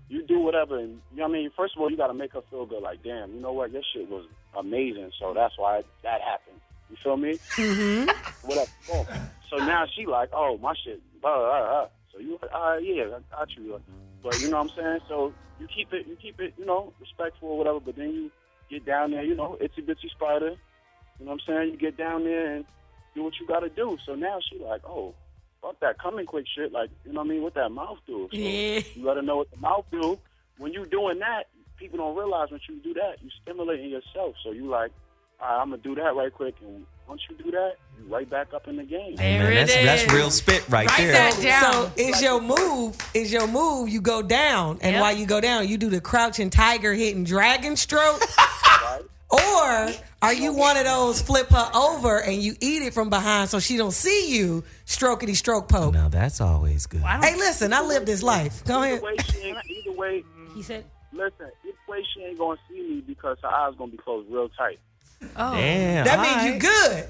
You do whatever. And, you know what I mean? First of all, you got to make her feel good. Like, damn, you know what? This shit was amazing. So that's why that happened. You feel me? Mm-hmm. Whatever. Oh. So now she like, oh, my shit. So you like, all right, yeah, I got you. But you know what I'm saying? So you keep it, respectful or whatever. But then you get down there, itsy bitsy spider. You know what I'm saying? You get down there and do what you got to do. So now she like, oh, fuck that coming quick shit. Like, you know what I mean? What that mouth do? So Yeah. You got to know what the mouth do. When you doing that, people don't realize when you do that, you stimulating yourself. So you like, all right, I'm going to do that right quick. And once you do that, you right back up in the game. There it is. That's real spit right there. That down. So is your move, you go down, and Yep. while you go down, you do the crouching tiger hitting dragon stroke? Right? Or are you one of those flip her over and you eat it from behind so she don't see you strokety stroke poke? Now, that's always good. Hey, listen, I live this life. Go ahead. Either way, He said, listen, either way she ain't going to see me because her eyes going to be closed real tight. oh. Damn. That all means right. you good.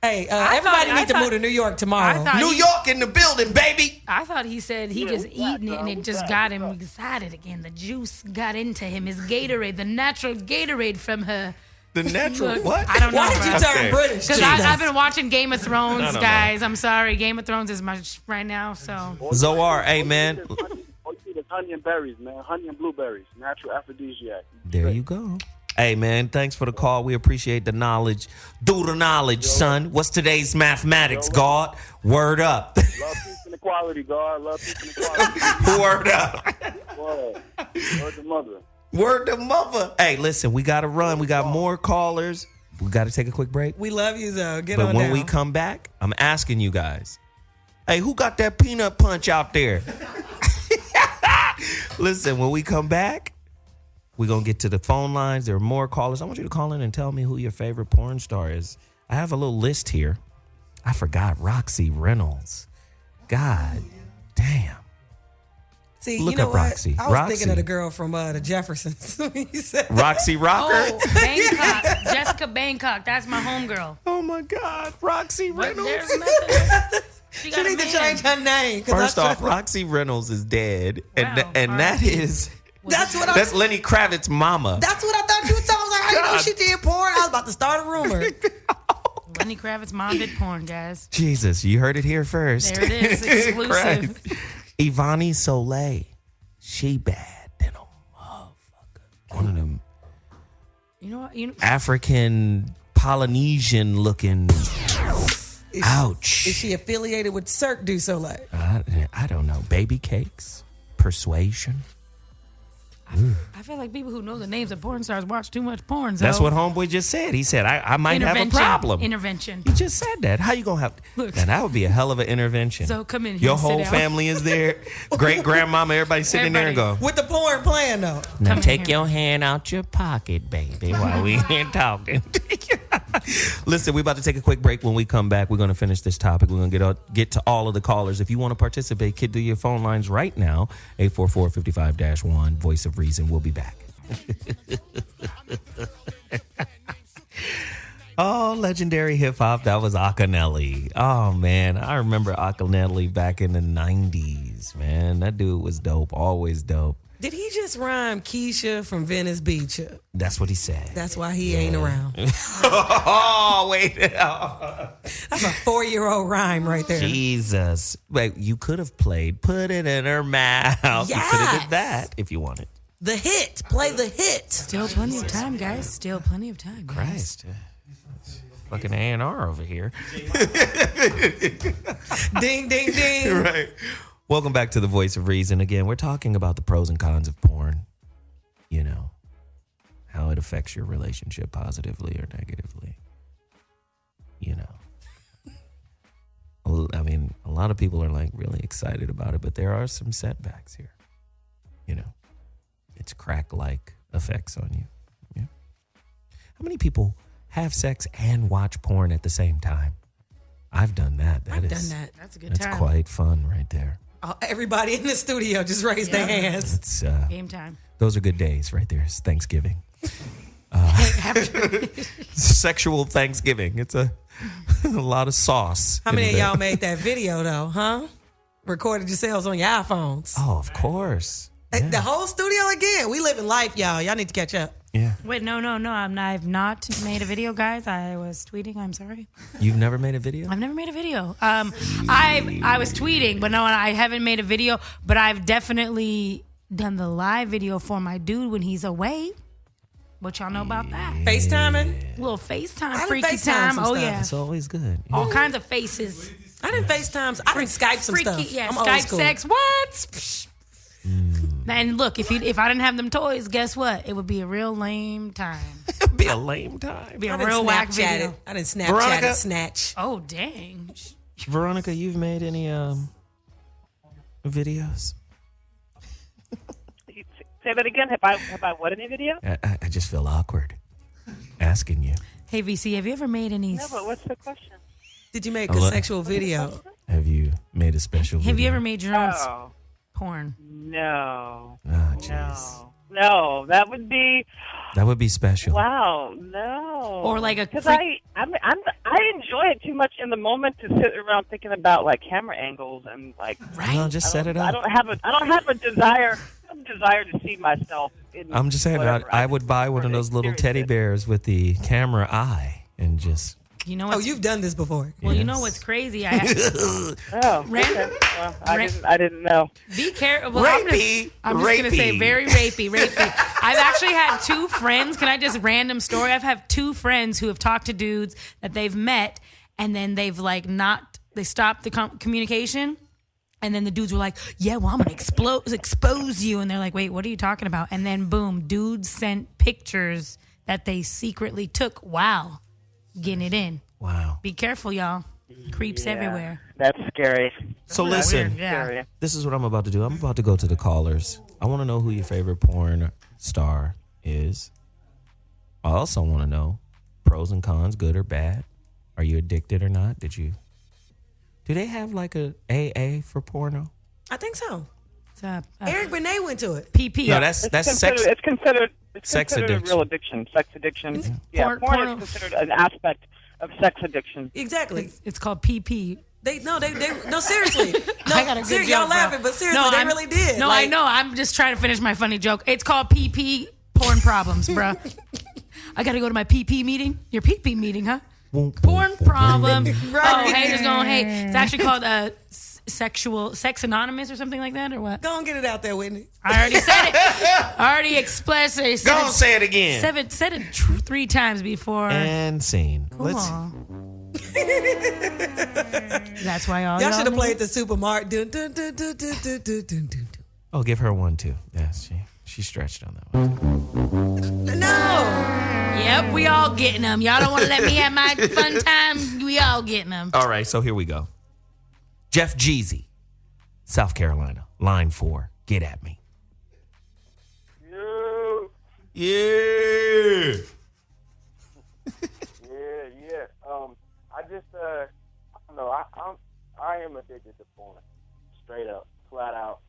Hey, everybody need to move to New York tomorrow. New York in the building, baby. I thought he said he just eating it and it just got him excited again. The juice got into him. His Gatorade, the natural Gatorade from her. The natural what? I don't know. Why did you turn British? Because I've been watching Game of Thrones, guys. I'm sorry. Game of Thrones is my right now. So Zoar, hey, man. All you need is honey and berries, man. Honey and blueberries. Natural aphrodisiac. There you go. Hey, man, thanks for the call. We appreciate the knowledge. Do the knowledge, son. What's today's mathematics, God? Word up. Love, peace, and equality, God. Love, peace, and equality. Word up. Word. Word to mother. Word to mother. Hey, listen, we got to run. We got more callers. We got to take a quick break. We love you, though. Get but on when down. we come back, I'm asking you guys, hey, who got that peanut punch out there? Listen, when we come back, we're going to get to the phone lines. There are more callers. I want you to call in and tell me who your favorite porn star is. I have a little list here. I forgot Roxy Reynolds. God damn. See, Look you know up what? Roxy. I was Roxy. thinking of the girl from the Jeffersons. When you said Roxy Rocker? Oh, Bangkok. Jessica Bangkok. That's my homegirl. Oh, my God. Roxy Reynolds. There's nothing. She need to change her name. First off, Roxy Reynolds is dead. And that is... That's Lenny Kravitz's mama. That's what I thought you were talking about. How you know she did porn? I was about to start a rumor. Lenny Kravitz's mom did porn, guys. Jesus, you heard it here first. There it is, exclusive. Ivani Soleil. She bad than a motherfucker. One of them You know what? African, Polynesian looking. Ouch. Is she affiliated with Cirque du Soleil? I don't know. Baby Cakes. Persuasion. I feel like people who know the names of porn stars watch too much porn. So. That's what Homeboy just said. He said, I might have a problem. Intervention. He just said that. How you going to have... Look. Now, that would be a hell of an intervention. So come in here. Your and sit whole down. family is there. Great grandmama, everybody sitting there and go... With the porn playing, though. Now Come take here. your hand out your pocket, baby, while we here talking. Listen, we're about to take a quick break. When we come back, we're going to finish this topic. We're going to get to all of the callers. If you want to participate, kid, do your phone lines right now. 844-55-1, Voice of Reason. We'll be back. Oh, legendary hip-hop. That was Akinelli. Oh, man. I remember Akinelli back in the 90s, man. That dude was dope. Always dope. Did he just rhyme Keisha from Venice Beach? That's what he said. That's why he ain't around. Oh, wait. That's a 4-year-old rhyme right there. Jesus. Wait, you could have played Put It in Her Mouth. Yes. You could have did that if you wanted. The hit. Play the hit. Still plenty of time, guys. Still plenty of time. Christ. Fucking A&R over here. Ding, ding, ding. Right. Welcome back to the Voice of Reason. Again, we're talking about the pros and cons of porn. You know, how it affects your relationship positively or negatively. You know. I mean, a lot of people are like really excited about it, but there are some setbacks here. You know, it's crack-like effects on you. Yeah. How many people have sex and watch porn at the same time? I've done that. I've done that. That's a good time. That's quite fun right there. Everybody in the studio just raised their hands. It's Game time. Those are good days right there. It's Thanksgiving. Sexual Thanksgiving. It's a lot of sauce. How many of y'all made that video, though, huh? Recorded yourselves on your iPhones. Oh, of course. Yeah. The whole studio again. We living life, y'all. Y'all need to catch up. Yeah. Wait, no. I've not made a video, guys. I was tweeting. I'm sorry. You've never made a video? I've never made a video. I was tweeting, but no, I haven't made a video. But I've definitely done the live video for my dude when he's away. What y'all know about that? FaceTiming? A little FaceTime, I done freaky FaceTime time. some Oh, stuff. yeah. It's always good. Yeah. All kinds of faces. I didn't FaceTime. I didn't Skype some Freaky, stuff. yeah, I'm old Skype school. sex. What? Psh. And look, if I didn't have them toys, guess what? It would be a real lame time. It'd be a lame time. It'd be I a didn't real whack Snapchat video. it. I didn't Snapchat Veronica? it. Snatch. Oh, dang. Veronica, you've made any videos? Say that again. Have I what in a video? I just feel awkward asking you. Hey, VC, have you ever made any... No, but what's the question? Did you make a sexual video? Have you made a special video? Have you ever made your own Oh, porn? no. Oh, jeez. No. No, that would be special. wow. No, Or like a because I enjoy it too much in the moment to sit around thinking about like camera angles and like. No, just set it up. I don't have a desire to see myself. I'm just saying, I would buy one of those little teddy bears with the camera eye and just. You know you've done this before. Well, you know what's crazy? I didn't know. Be careful. Well, Rapey. I'm just going to say very rapey. I've actually had 2 friends. Can I just random story? I've had 2 friends who have talked to dudes that they've met, and then they've they stopped the communication. And then the dudes were like, yeah, well, I'm going to expose you. And they're like, wait, what are you talking about? And then boom, dudes sent pictures that they secretly took. Wow. Getting it in. Wow. Be careful, y'all. Creeps everywhere. That's scary. So listen, this is what I'm about to do. I'm about to go to the callers. I want to know who your favorite porn star is. I also want to know pros and cons, good or bad. Are you addicted or not? Do they have like a AA for porno? I think so. It's Eric Benet went to it. PP. No, that's sex. It's considered Sex a addiction. real addiction. Sex addiction. Yeah, porn is considered an aspect of sex addiction. Exactly. It's called PP. No, seriously. No, I got a good seriously, joke, y'all laughing, but seriously, they really did. No, I know. I'm just trying to finish my funny joke. It's called PP porn problems, bro. I got to go to my PP meeting. Your PP meeting, huh? Porn problem. Right. Oh, haters gonna hate. It's actually called Sex Anonymous or something like that, or what? Go and get it out there, Whitney. I already said it. I already expressed it. Go and say it again. Said it 3 times before. And scene. That's why y'all should have played the Supermarket. Dun, dun, dun, dun, dun, dun, dun, dun, dun. Oh, give her one too. Yes, she stretched on that one. No. Yep, we all getting them. Y'all don't want to let me have my fun time. We all getting them. All right, so here we go. Jeff Jeezy, South Carolina, line 4. Get at me. Yeah. I don't know. I am addicted to porn, straight up, flat out.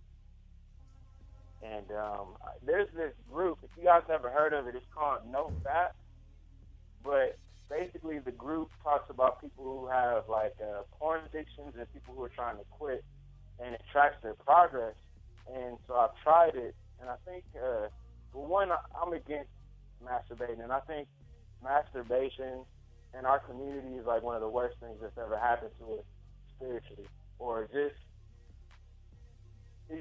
And there's this group. If you guys never heard of it, it's called No Fat. But basically, the group talks about people who have like porn addictions and people who are trying to quit, and it tracks their progress. And so I've tried it, and I think, I'm against masturbating, and I think masturbation in our community is like one of the worst things that's ever happened to us spiritually, or it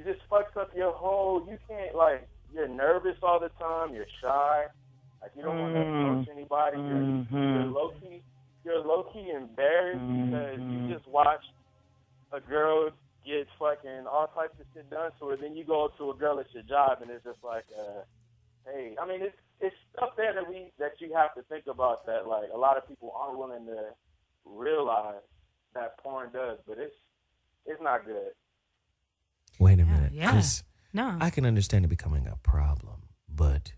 just fucks up your whole. You can't, like, you're nervous all the time. You're shy. Like, you don't want to approach anybody. You're low key embarrassed because you just watched a girl get fucking all types of shit done to her. Then you go to a girl at your job and it's just like, hey, I mean, it's stuff there that you have to think about that, like, a lot of people aren't willing to realize that porn does, but it's not good. Wait a minute. Yeah. No. I can understand it becoming a problem, but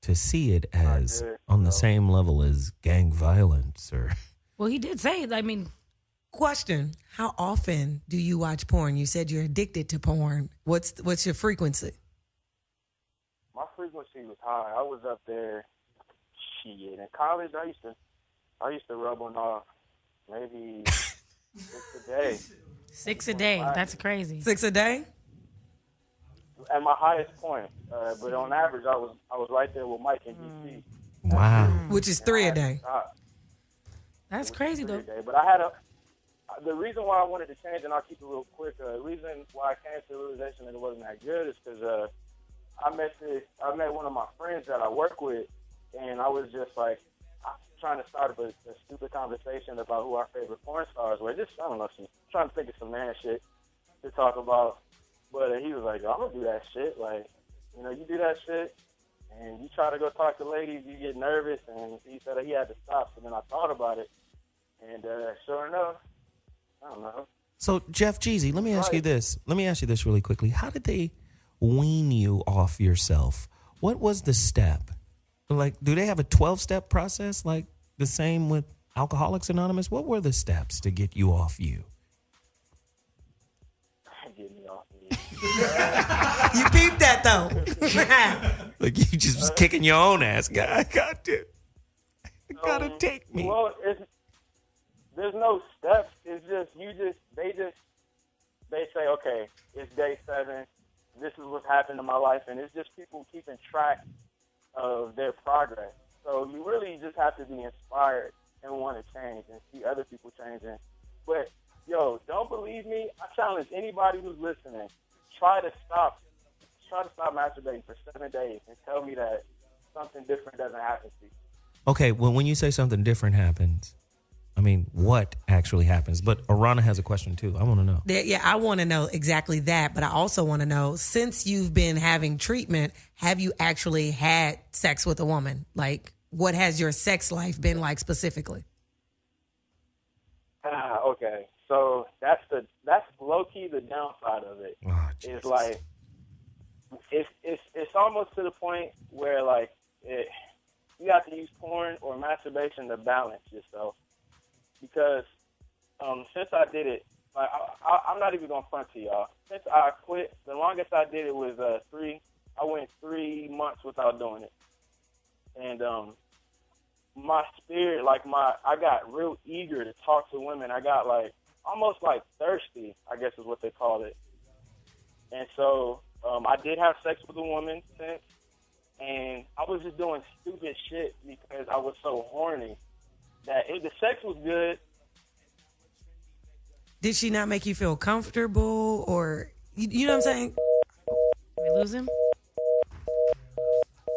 to see it as good, on the same level as gang violence or... Well, he did say it. I mean... Question: how often do you watch porn? You said you're addicted to porn. What's your frequency? My frequency was high. I was up there. Shit, in college, I used to rub one off maybe 6 a day. 6 a day. That's crazy. 6 a day? At my highest point, but on average, I was right there with Mike in DC. Wow. Which is 3 a day. That's crazy, though. But the reason why I wanted to change, and I'll keep it real quick, the reason why I came to the realization that it wasn't that good is because I met one of my friends that I work with, and I was just like trying to start a stupid conversation about who our favorite porn stars were. Just, I don't know, trying to think of some man shit to talk about. But he was like, I'm going to do that shit. Like, you do that shit, and you try to go talk to ladies, you get nervous, and he said he had to stop. So then I thought about it, and sure enough, I don't know. So, Jeff Jeezy, let me ask you this. Let me ask you this really quickly. How did they wean you off yourself? What was the step? Like, do they have a 12-step process like the same with Alcoholics Anonymous? What were the steps to get you off you? get me off me. You peeped that though. Like you just was kicking your own ass. I got to. Gotta take me. Well, there's no steps. It's just they say, okay, it's day 7. This is what's happened in my life, and it's just people keeping track of their progress. So you really just have to be inspired and want to change and see other people changing. But yo, don't believe me. I challenge anybody who's listening. Try to stop masturbating for 7 days and tell me that something different doesn't happen to you. Okay, well, when you say something different happens, I mean, what actually happens? But Aarona has a question too. I want to know. Yeah, I want to know exactly that. But I also want to know, since you've been having treatment, have you actually had sex with a woman? Like, what has your sex life been like specifically? Okay. So that's low key the downside of it. Oh, it's like it's almost to the point where like you have to use porn or masturbation to balance yourself, because since I did it, like I'm not even gonna front to y'all. Since I quit, the longest I did it was 3. I went 3 months without doing it, and my spirit, like I got real eager to talk to women. I got like almost like thirsty, I guess is what they call it. And so I did have sex with a woman since, and I was just doing stupid shit because I was so horny that the sex was good. Did she not make you feel comfortable, or you know what I'm saying? We lose him?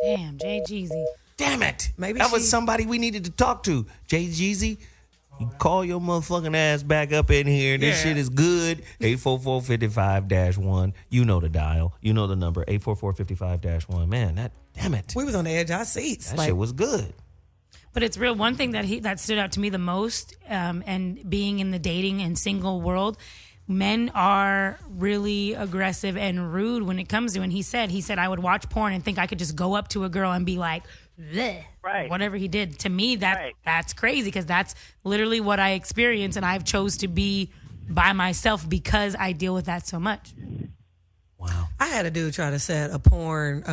Damn, Jay Jeezy. Damn it. Maybe that was somebody we needed to talk to. Jay Jeezy, you call your motherfucking ass back up in here. This shit is good. 844-55-1. You know the dial. You know the number. 844-55-1. Man, damn it. We was on the edge of our seats. That shit was good. But it's real. One thing that stood out to me the most, and being in the dating and single world, men are really aggressive and rude when it comes to. And he said I would watch porn and think I could just go up to a girl and be like, bleh, right, whatever he did. To me, that's crazy, because that's literally what I experienced, and I've chose to be by myself because I deal with that so much. Wow. I had a dude try to set a porn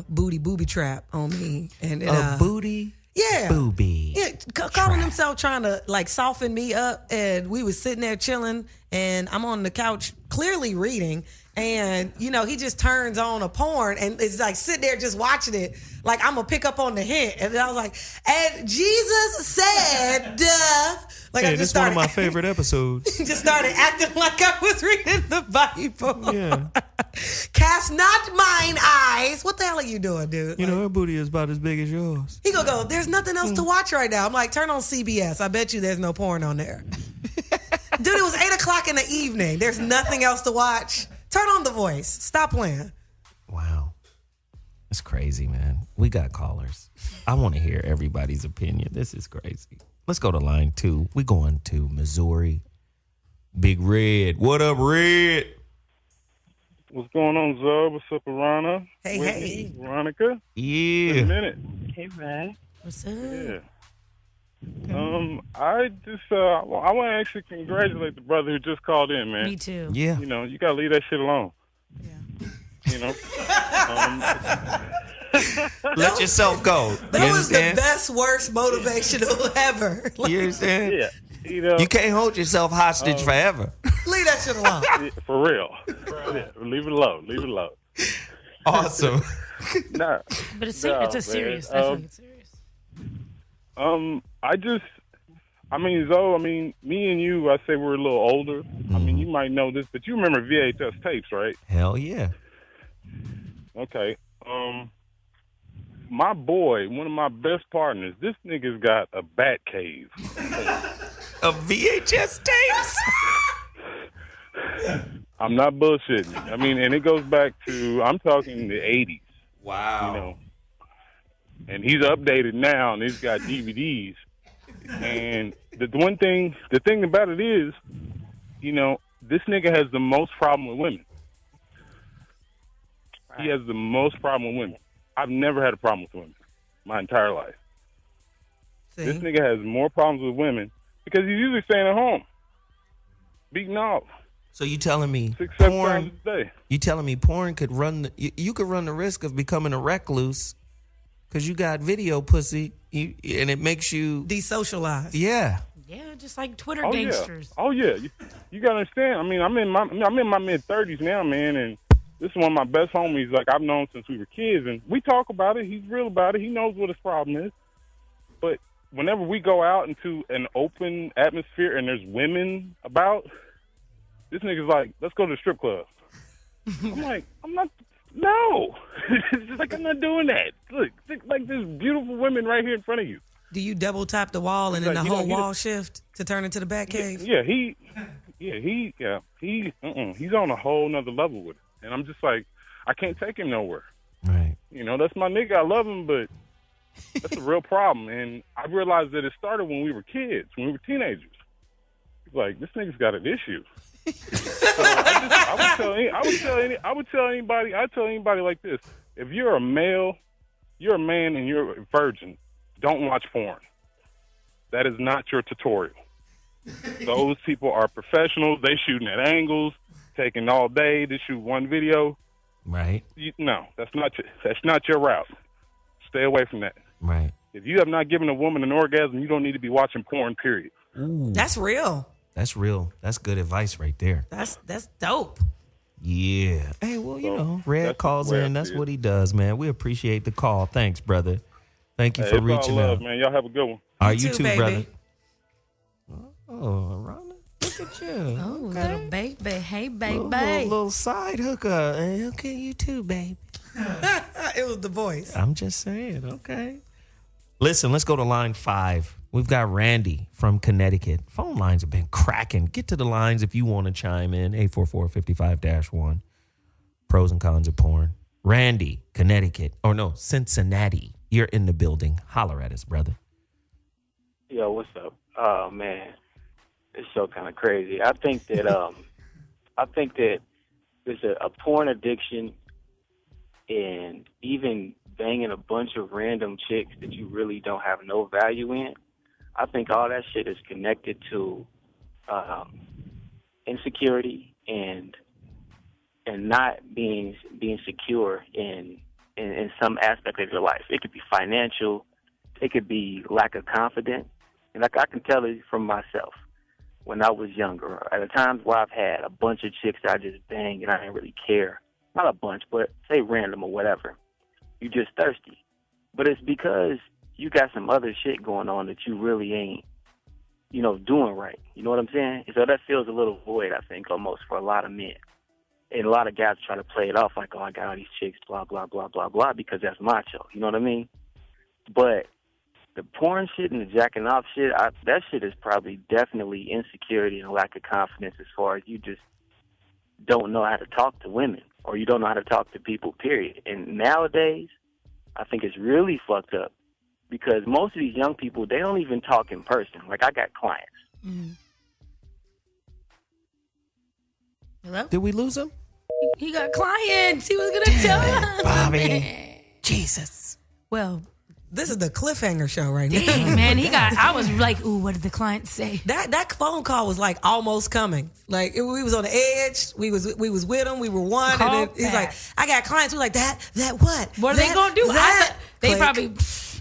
booby trap on me, and a booty. Yeah. Booby. Yeah, calling himself trying to like soften me up, and we was sitting there chilling, and I'm on the couch clearly reading, and he just turns on a porn and it's like sitting there just watching it like I'm gonna pick up on the hint, and then I was like, and Jesus said, duh. Like, hey, I just this is started, one of my favorite episodes. just started acting like I was reading the Bible. Yeah. Cast not mine eyes. What the hell are you doing, dude? Her booty is about as big as yours. He gonna go, there's nothing else to watch right now. I'm like, turn on CBS. I bet you there's no porn on there. Dude, it was 8:00 in the evening. There's nothing else to watch. Turn on The Voice. Stop playing. Wow. It's crazy, man. We got callers. I want to hear everybody's opinion. This is crazy. Let's go to line 2. We're going to Missouri. Big Red. What up, Red? What's going on, Zoe? What's up, Aarona? Hey, Whitney, Veronica? Yeah. Wait a minute. Hey, Ray. What's up? Yeah. I just, I want to actually congratulate the brother who just called in, man. Me too. Yeah. You got to leave that shit alone. Yeah. Let yourself go. That was the best, worst motivational ever. You understand? Yeah. You can't hold yourself hostage forever. Leave that shit alone. For real. Yeah, leave it alone. Leave it alone. Awesome. Nah. But it's serious. It's a serious. Definitely serious. Zoe, me and you, I say we're a little older. I mean, you might know this, but you remember VHS tapes, right? Hell yeah. Okay. My boy, one of my best partners, this nigga's got a bat cave. Of VHS tapes? I'm not bullshitting. I mean, and it goes back to, I'm talking the 80s. Wow. And he's updated now, and he's got DVDs. And the thing about it is, this nigga has the most problem with women. Right. He has the most problem with women. I've never had a problem with women my entire life. See? This nigga has more problems with women because he's usually staying at home, beating off. So you telling me 6-7 porn? times a day. You telling me porn could run? You could run the risk of becoming a recluse because you got video pussy, and it makes you desocialize. Yeah. Yeah, just like Twitter gangsters. Oh yeah, you gotta understand. I mean, I'm in my mid-30s now, man, and this is one of my best homies. Like I've known since we were kids, and we talk about it. He's real about it. He knows what his problem is. But whenever we go out into an open atmosphere and there's women about, this nigga's like, let's go to the strip club. I'm like, I'm not. No, it's just like I'm not doing that. Look, like there's beautiful women right here in front of you. Do you double tap the wall and then the whole wall shift to turn into the bat cave? He's on a whole nother level with it. And I'm just like, I can't take him nowhere. Right. You know, that's my nigga. I love him, but that's a real problem. And I realized that it started when we were kids, when we were teenagers. Like, this nigga's got an issue. So I would tell anybody like this. If you're a male, you're a man and you're a virgin, don't watch porn. That is not your tutorial. Those people are professionals. They shooting at angles, taking all day to shoot one video. Right. No, that's not your route. Stay away from that. Right. If you have not given a woman an orgasm, you don't need to be watching porn, period. Ooh. That's real. That's real. That's good advice right there. That's dope. Yeah. Hey, well, you know, Red calls in. That's what he does, man. We appreciate the call. Thanks, brother. Thank you for reaching out. Man, y'all have a good one. All right, you too, baby. brother. Oh, Aarona, look at you. Oh, little baby. Hey, baby. Little side hooker. Okay, you too, baby. It was the voice. I'm just saying. Okay. Listen, let's go to line 5. We've got Randy from Connecticut. Phone lines have been cracking. Get to the lines if you want to chime in. 844-55-1. Pros and cons of porn. Randy, Connecticut. Or no, Cincinnati. You're in the building. Holler at us, brother. Yo, what's up? Oh, man. This show kind of crazy. I think that there's a porn addiction, and even banging a bunch of random chicks that you really don't have no value in. I think all that shit is connected to insecurity and not being secure in some aspect of your life. It could be financial, it could be lack of confidence. And like I can tell you from myself, when I was younger, at the times where I've had a bunch of chicks that I just banged and I didn't really care. Not a bunch, but say random or whatever. You're just thirsty. But it's because you got some other shit going on that you really ain't, doing right. You know what I'm saying? And so that feels a little void, I think, almost for a lot of men. And a lot of guys try to play it off like, oh, I got all these chicks, blah, blah, blah, blah, blah, because that's macho. You know what I mean? But the porn shit and the jacking off shit, that shit is probably definitely insecurity and lack of confidence as far as you just don't know how to talk to women or you don't know how to talk to people, period. And nowadays, I think it's really fucked up because most of these young people, they don't even talk in person. Like, I got clients. Mm-hmm. Hello? Did we lose him? He got clients. He was going to tell us. Bobby. Jesus. Well, this is the cliffhanger show right now. Dang, man, I was like, ooh, what did the client say? That phone call was like almost coming. Like we was on the edge. We was with him. We were one. Call and then he's like, I got clients. We're like, that what? What are they gonna do? They Click. probably,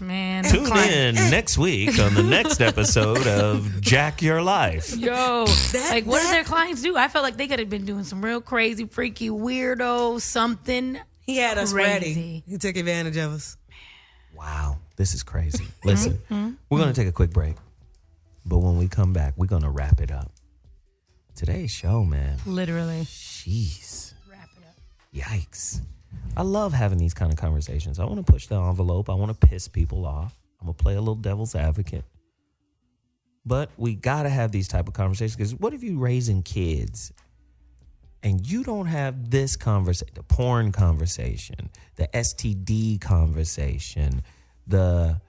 man. Tune in next week on the next episode of Jack Your Life. Yo, what did their clients do? I felt like they could have been doing some real crazy, freaky, weirdo something. He had us crazy. ready. He took advantage of us. Wow, this is crazy. Listen, we're going to take a quick break. But when we come back, we're going to wrap it up. Today's show, man. Literally. Jeez. Wrap it up. Yikes. I love having these kind of conversations. I want to push the envelope. I want to piss people off. I'm going to play a little devil's advocate. But we got to have these type of conversations because what if you raising kids and you don't have this conversation, the porn conversation, the STD conversation, the,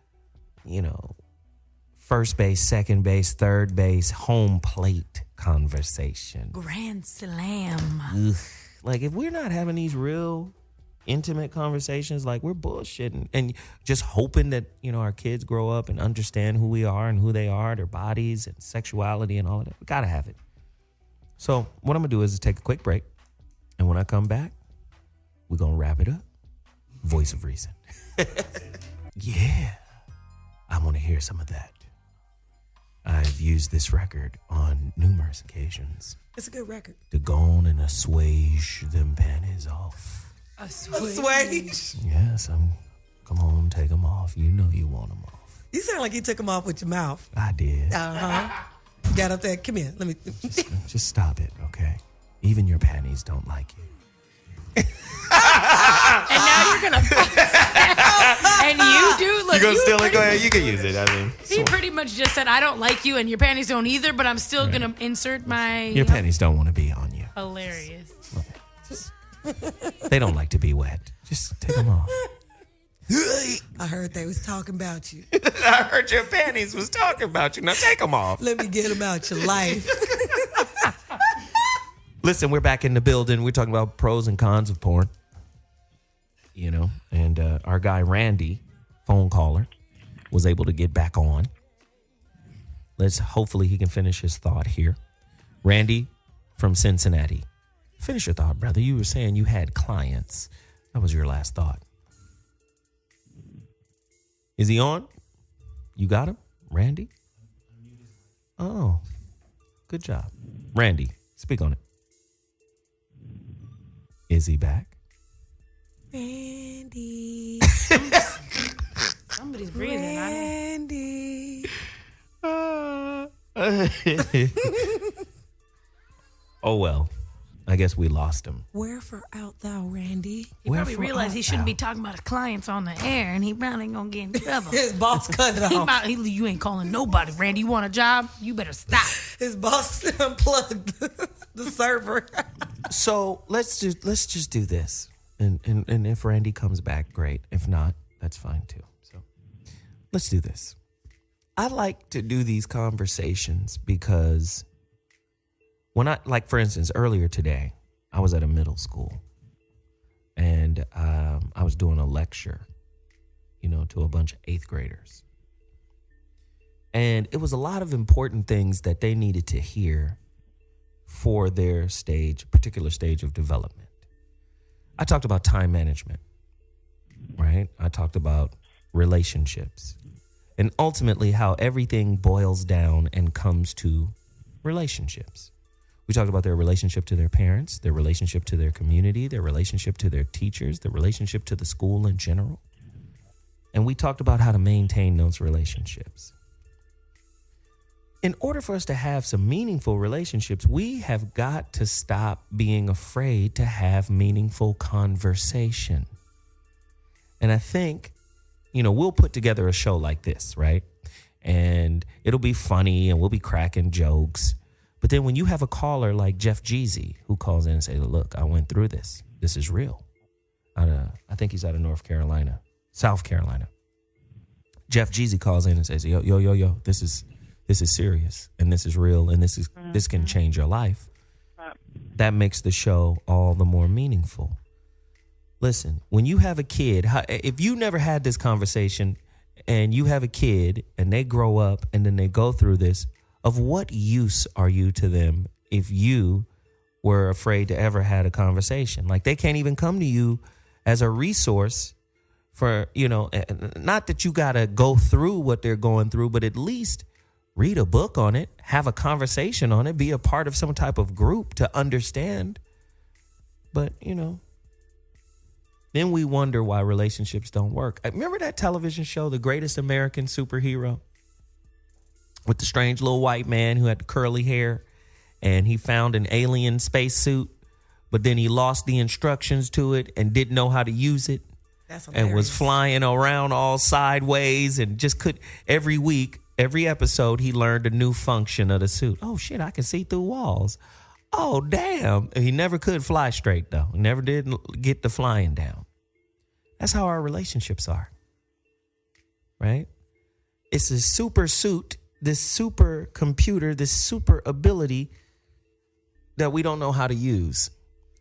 first base, second base, third base, home plate conversation. Grand slam. Ugh. Like, if we're not having these real intimate conversations, like, we're bullshitting and just hoping that, our kids grow up and understand who we are and who they are, their bodies and sexuality and all of that. We got to have it. So what I'm going to do is take a quick break. And when I come back, we're going to wrap it up. Voice of reason. Yeah. I want to hear some of that. I've used this record on numerous occasions. It's a good record. To go on and assuage them panties off. Assuage? Yes, come on, take them off. You know you want them off. You sound like you took them off with your mouth. I did. Uh-huh. Got up there. Come here. Let me. Just stop it, okay? Even your panties don't like you. And now you're gonna. And you do look. You gonna steal it? Go ahead. You can use it. I mean, He pretty much just said, "I don't like you, and your panties don't either." But I'm still gonna insert my. your panties don't want to be on you. Hilarious. They don't like to be wet. Just take them off. I heard they was talking about you. I heard your panties was talking about you. Now take them off. Let me get about your life. Listen, we're back in the building. We're talking about pros and cons of porn. You know, and our guy Randy, phone caller, was able to get back on. Hopefully he can finish his thought here. Randy from Cincinnati. Finish your thought, brother. You were saying you had clients. That was your last thought. Is he on? You got him? Randy? Oh, good job. Randy, speak on it. Is he back? Randy. Somebody's breathing. Randy. Oh, well. I guess we lost him. Wherefore art thou, Randy? He probably realized he shouldn't be talking about his clients on the air, and he probably gonna get in trouble. His boss cut it off. You ain't calling nobody, Randy. You want a job? You better stop. His boss unplugged the server. So let's just do this, and if Randy comes back, great. If not, that's fine too. So let's do this. I like to do these conversations because when for instance, earlier today, I was at a middle school, and I was doing a lecture, to a bunch of 8th graders. And it was a lot of important things that they needed to hear for their particular stage of development. I talked about time management, right? I talked about relationships, and ultimately how everything boils down and comes to relationships. We talked about their relationship to their parents, their relationship to their community, their relationship to their teachers, their relationship to the school in general. And we talked about how to maintain those relationships. In order for us to have some meaningful relationships, we have got to stop being afraid to have meaningful conversation. And I think, we'll put together a show like this, right? And it'll be funny and we'll be cracking jokes. But then when you have a caller like Jeff Jeezy who calls in and says, look, I went through this. This is real. I think he's out of South Carolina. Jeff Jeezy calls in and says, yo, this is serious and this is real and this can change your life. That makes the show all the more meaningful. Listen, when you have a kid, if you never had this conversation and you have a kid and they grow up and then they go through this, of what use are you to them if you were afraid to ever had a conversation? Like, they can't even come to you as a resource for, not that you got to go through what they're going through, but at least read a book on it, have a conversation on it, be a part of some type of group to understand. But, then we wonder why relationships don't work. Remember that television show, The Greatest American Superhero? With the strange little white man who had the curly hair, and he found an alien spacesuit, but then he lost the instructions to it and didn't know how to use it. And was flying around all sideways and just every week, every episode, he learned a new function of the suit. Oh, shit, I can see through walls. Oh, damn. He never could fly straight, though. He never did get the flying down. That's how our relationships are, right? It's a super suit, this super computer, this super ability that we don't know how to use.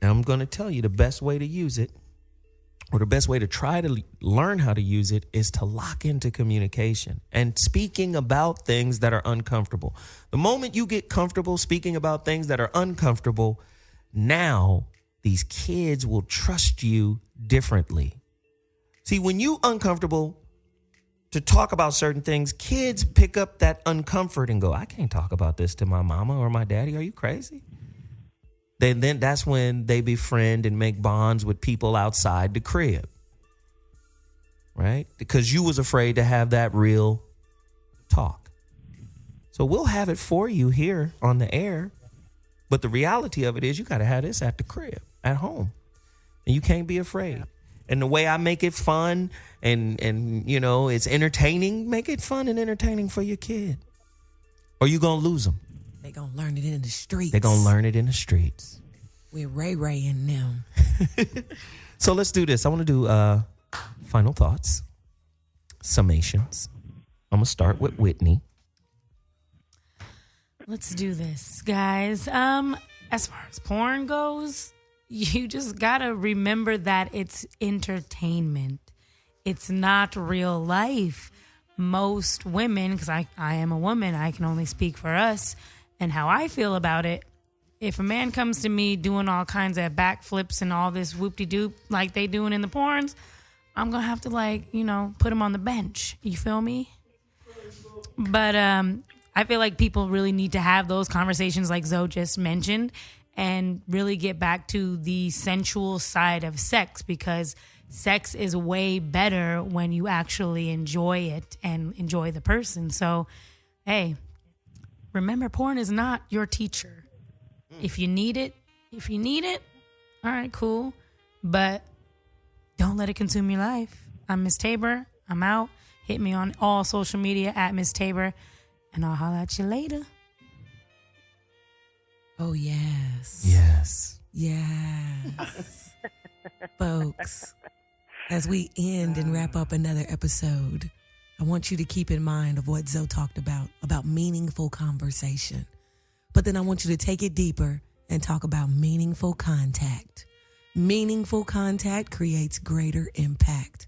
And I'm going to tell you the best way to use it or the best way to try to learn how to use it is to lock into communication and speaking about things that are uncomfortable. The moment you get comfortable speaking about things that are uncomfortable, now these kids will trust you differently. See, when you uncomfortable to talk about certain things, kids pick up that uncomfort and go, I can't talk about this to my mama or my daddy. Are you crazy? Then that's when they befriend and make bonds with people outside the crib, right? Because you was afraid to have that real talk. So we'll have it for you here on the air. But the reality of it is you got to have this at the crib, at home. And you can't be afraid. And the way I make it fun and it's entertaining, make it fun and entertaining for your kid. Or you going to lose them. They going to learn it in the streets. They're going to learn it in the streets. With Ray and them. So let's do this. I want to do final thoughts, summations. I'm going to start with Whitney. Let's do this, guys. As far as porn goes, you just got to remember that it's entertainment. It's not real life. Most women, because I am a woman, I can only speak for us and how I feel about it. If a man comes to me doing all kinds of backflips and all this whoop-de-doop like they doing in the porns, I'm going to have to put him on the bench. You feel me? But I feel like people really need to have those conversations like Zoe just mentioned and really get back to the sensual side of sex, because sex is way better when you actually enjoy it and enjoy the person. So, hey, remember, porn is not your teacher. If you need it, all right, cool. But don't let it consume your life. I'm Miss Tabor. I'm out. Hit me on all social media at Miss Tabor, and I'll holler at you later. Oh, yes. Yes. Yes. Folks, as we end and wrap up another episode, I want you to keep in mind of what Zoe talked about meaningful conversation. But then I want you to take it deeper and talk about meaningful contact. Meaningful contact creates greater impact.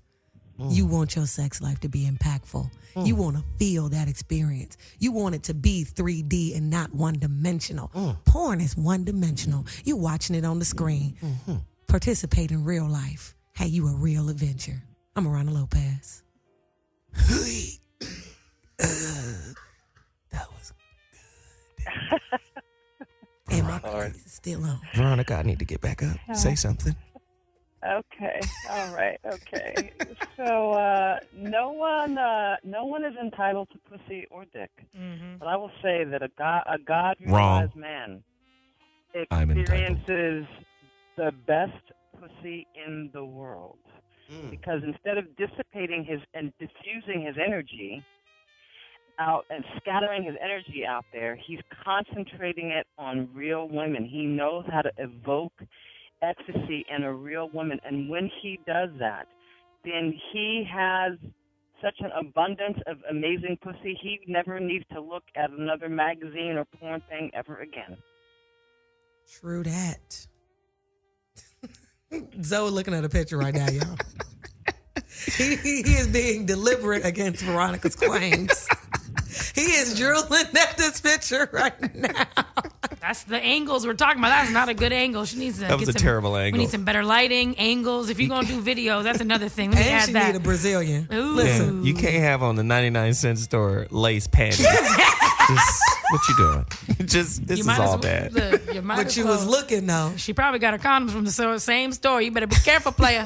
You want your sex life to be impactful. You want to feel that experience. You want it to be 3D and not one-dimensional. Porn is one-dimensional. You're watching it on the screen. Participate in real life. Have you a real adventure. I'm Aarona Lopez. That was good. And my is still on. Veronica, I need to get back up. Say something. Okay. All right. Okay. So no one is entitled to pussy or dick. Mm-hmm. But I will say that a God-realized man experiences the best pussy in the world. Because instead of dissipating and diffusing his energy out and scattering his energy out there, he's concentrating it on real women. He knows how to evoke ecstasy in a real woman. And when he does that, then he has such an abundance of amazing pussy, he never needs to look at another magazine or porn thing ever again. True that. Zoe looking at a picture right now, y'all. He is being deliberate against Veronica's claims. He is drooling at this picture right now. That's the angles we're talking about. That's not a good angle. She needs to That was a terrible angle. We need some better lighting, angles. If you're going to do videos, that's another thing. We And she need a Brazilian. Ooh. Listen. You can't have on the 99-cent store lace panties. What you doing? This is all bad. But you was looking, though. She probably got her condoms from the same store. You better be careful, player.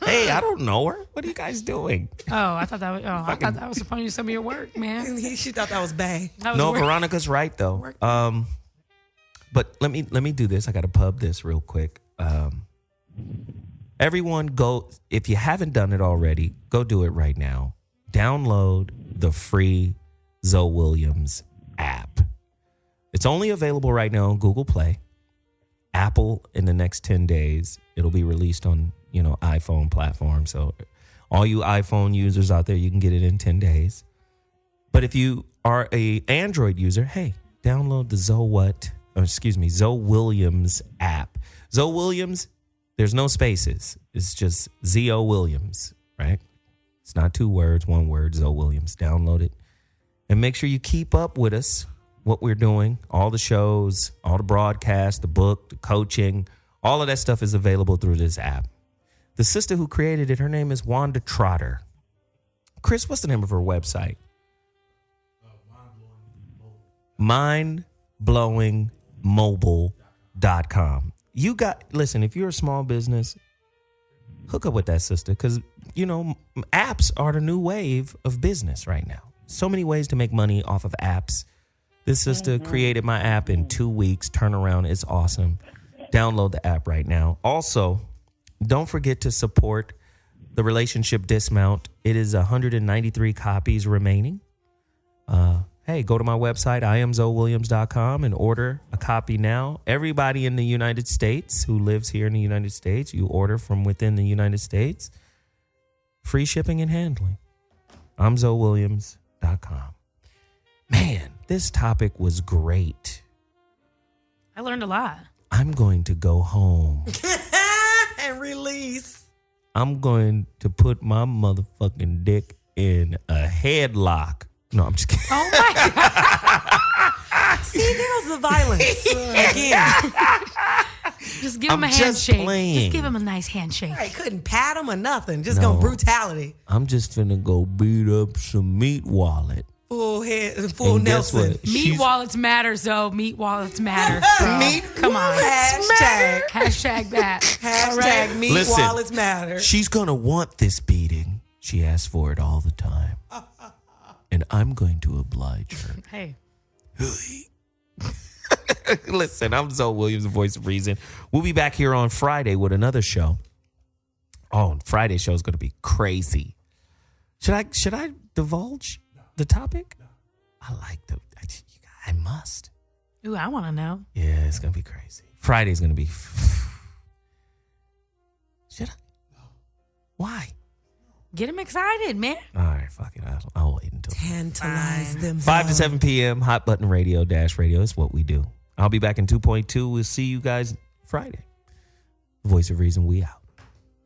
Hey, I don't know her. What are you guys doing? Oh, I thought that was supposed to be some of your work, man. She thought that was bang. No, Veronica's right though. But let me do this. I got to pub this real quick. Everyone go, if you haven't done it already, go do it right now. Download the free ZoWilliams app. It's only available right now on Google Play. Apple in the next 10 days. It'll be released on, iPhone platform. So all you iPhone users out there, you can get it in 10 days. But if you are a Android user, hey, download the ZoWilliams app. ZoWilliams There's no spaces. It's just ZoWilliams, right? It's not 2 words, 1 word, ZoWilliams. Download it. And make sure you keep up with us, what we're doing, all the shows, all the broadcasts, the book, the coaching, all of that stuff is available through this app. The sister who created it, her name is Wanda Trotter. Chris, what's the name of her website? mindblowingmobile.com. Listen, if you're a small business, hook up with that sister because, apps are the new wave of business right now. So many ways to make money off of apps. This sister created my app in 2 weeks. Turnaround is awesome. Download the app right now. Also, don't forget to support the Relationship Dismount. It is 193 copies remaining. Hey, go to my website, IamZoWilliams.com, and order a copy now. Everybody in the United States who lives here in the United States, you order from within the United States. Free shipping and handling. IamZoWilliams.com. Man, this topic was great. I learned a lot. I'm going to go home. And release. I'm going to put my motherfucking dick in a headlock. No, I'm just kidding. Oh my God. See, there was the violence again. Just give him a just handshake. playing. Just give him a nice handshake. Right, couldn't pat him or nothing. Just go brutality. I'm just finna go beat up some meat wallet. Full head, full And guess Nelson. what? Meat wallets matter, Zoe. Meat wallets matter. Bro. Meat, come on. Hashtag that. Hashtag meat Listen, wallets matter. She's gonna want this beating. She asks for it all the time. And I'm going to oblige her. Hey. Listen, I'm Zoe Williams, the voice of reason. We'll be back here on Friday with another show. Oh, Friday's show is going to be crazy. Should I divulge the topic? No. I must. Ooh, I want to know. Yeah, it's going to be crazy. Friday's going to be. Should I? No. Why? Get him excited, man. All right, fuck it. I'll wait until. Tantalize them. 5 to 7 p.m. Hot Button Radio -radio. It's what we do. I'll be back in 2.2. We'll see you guys Friday. Voice of Reason, we out.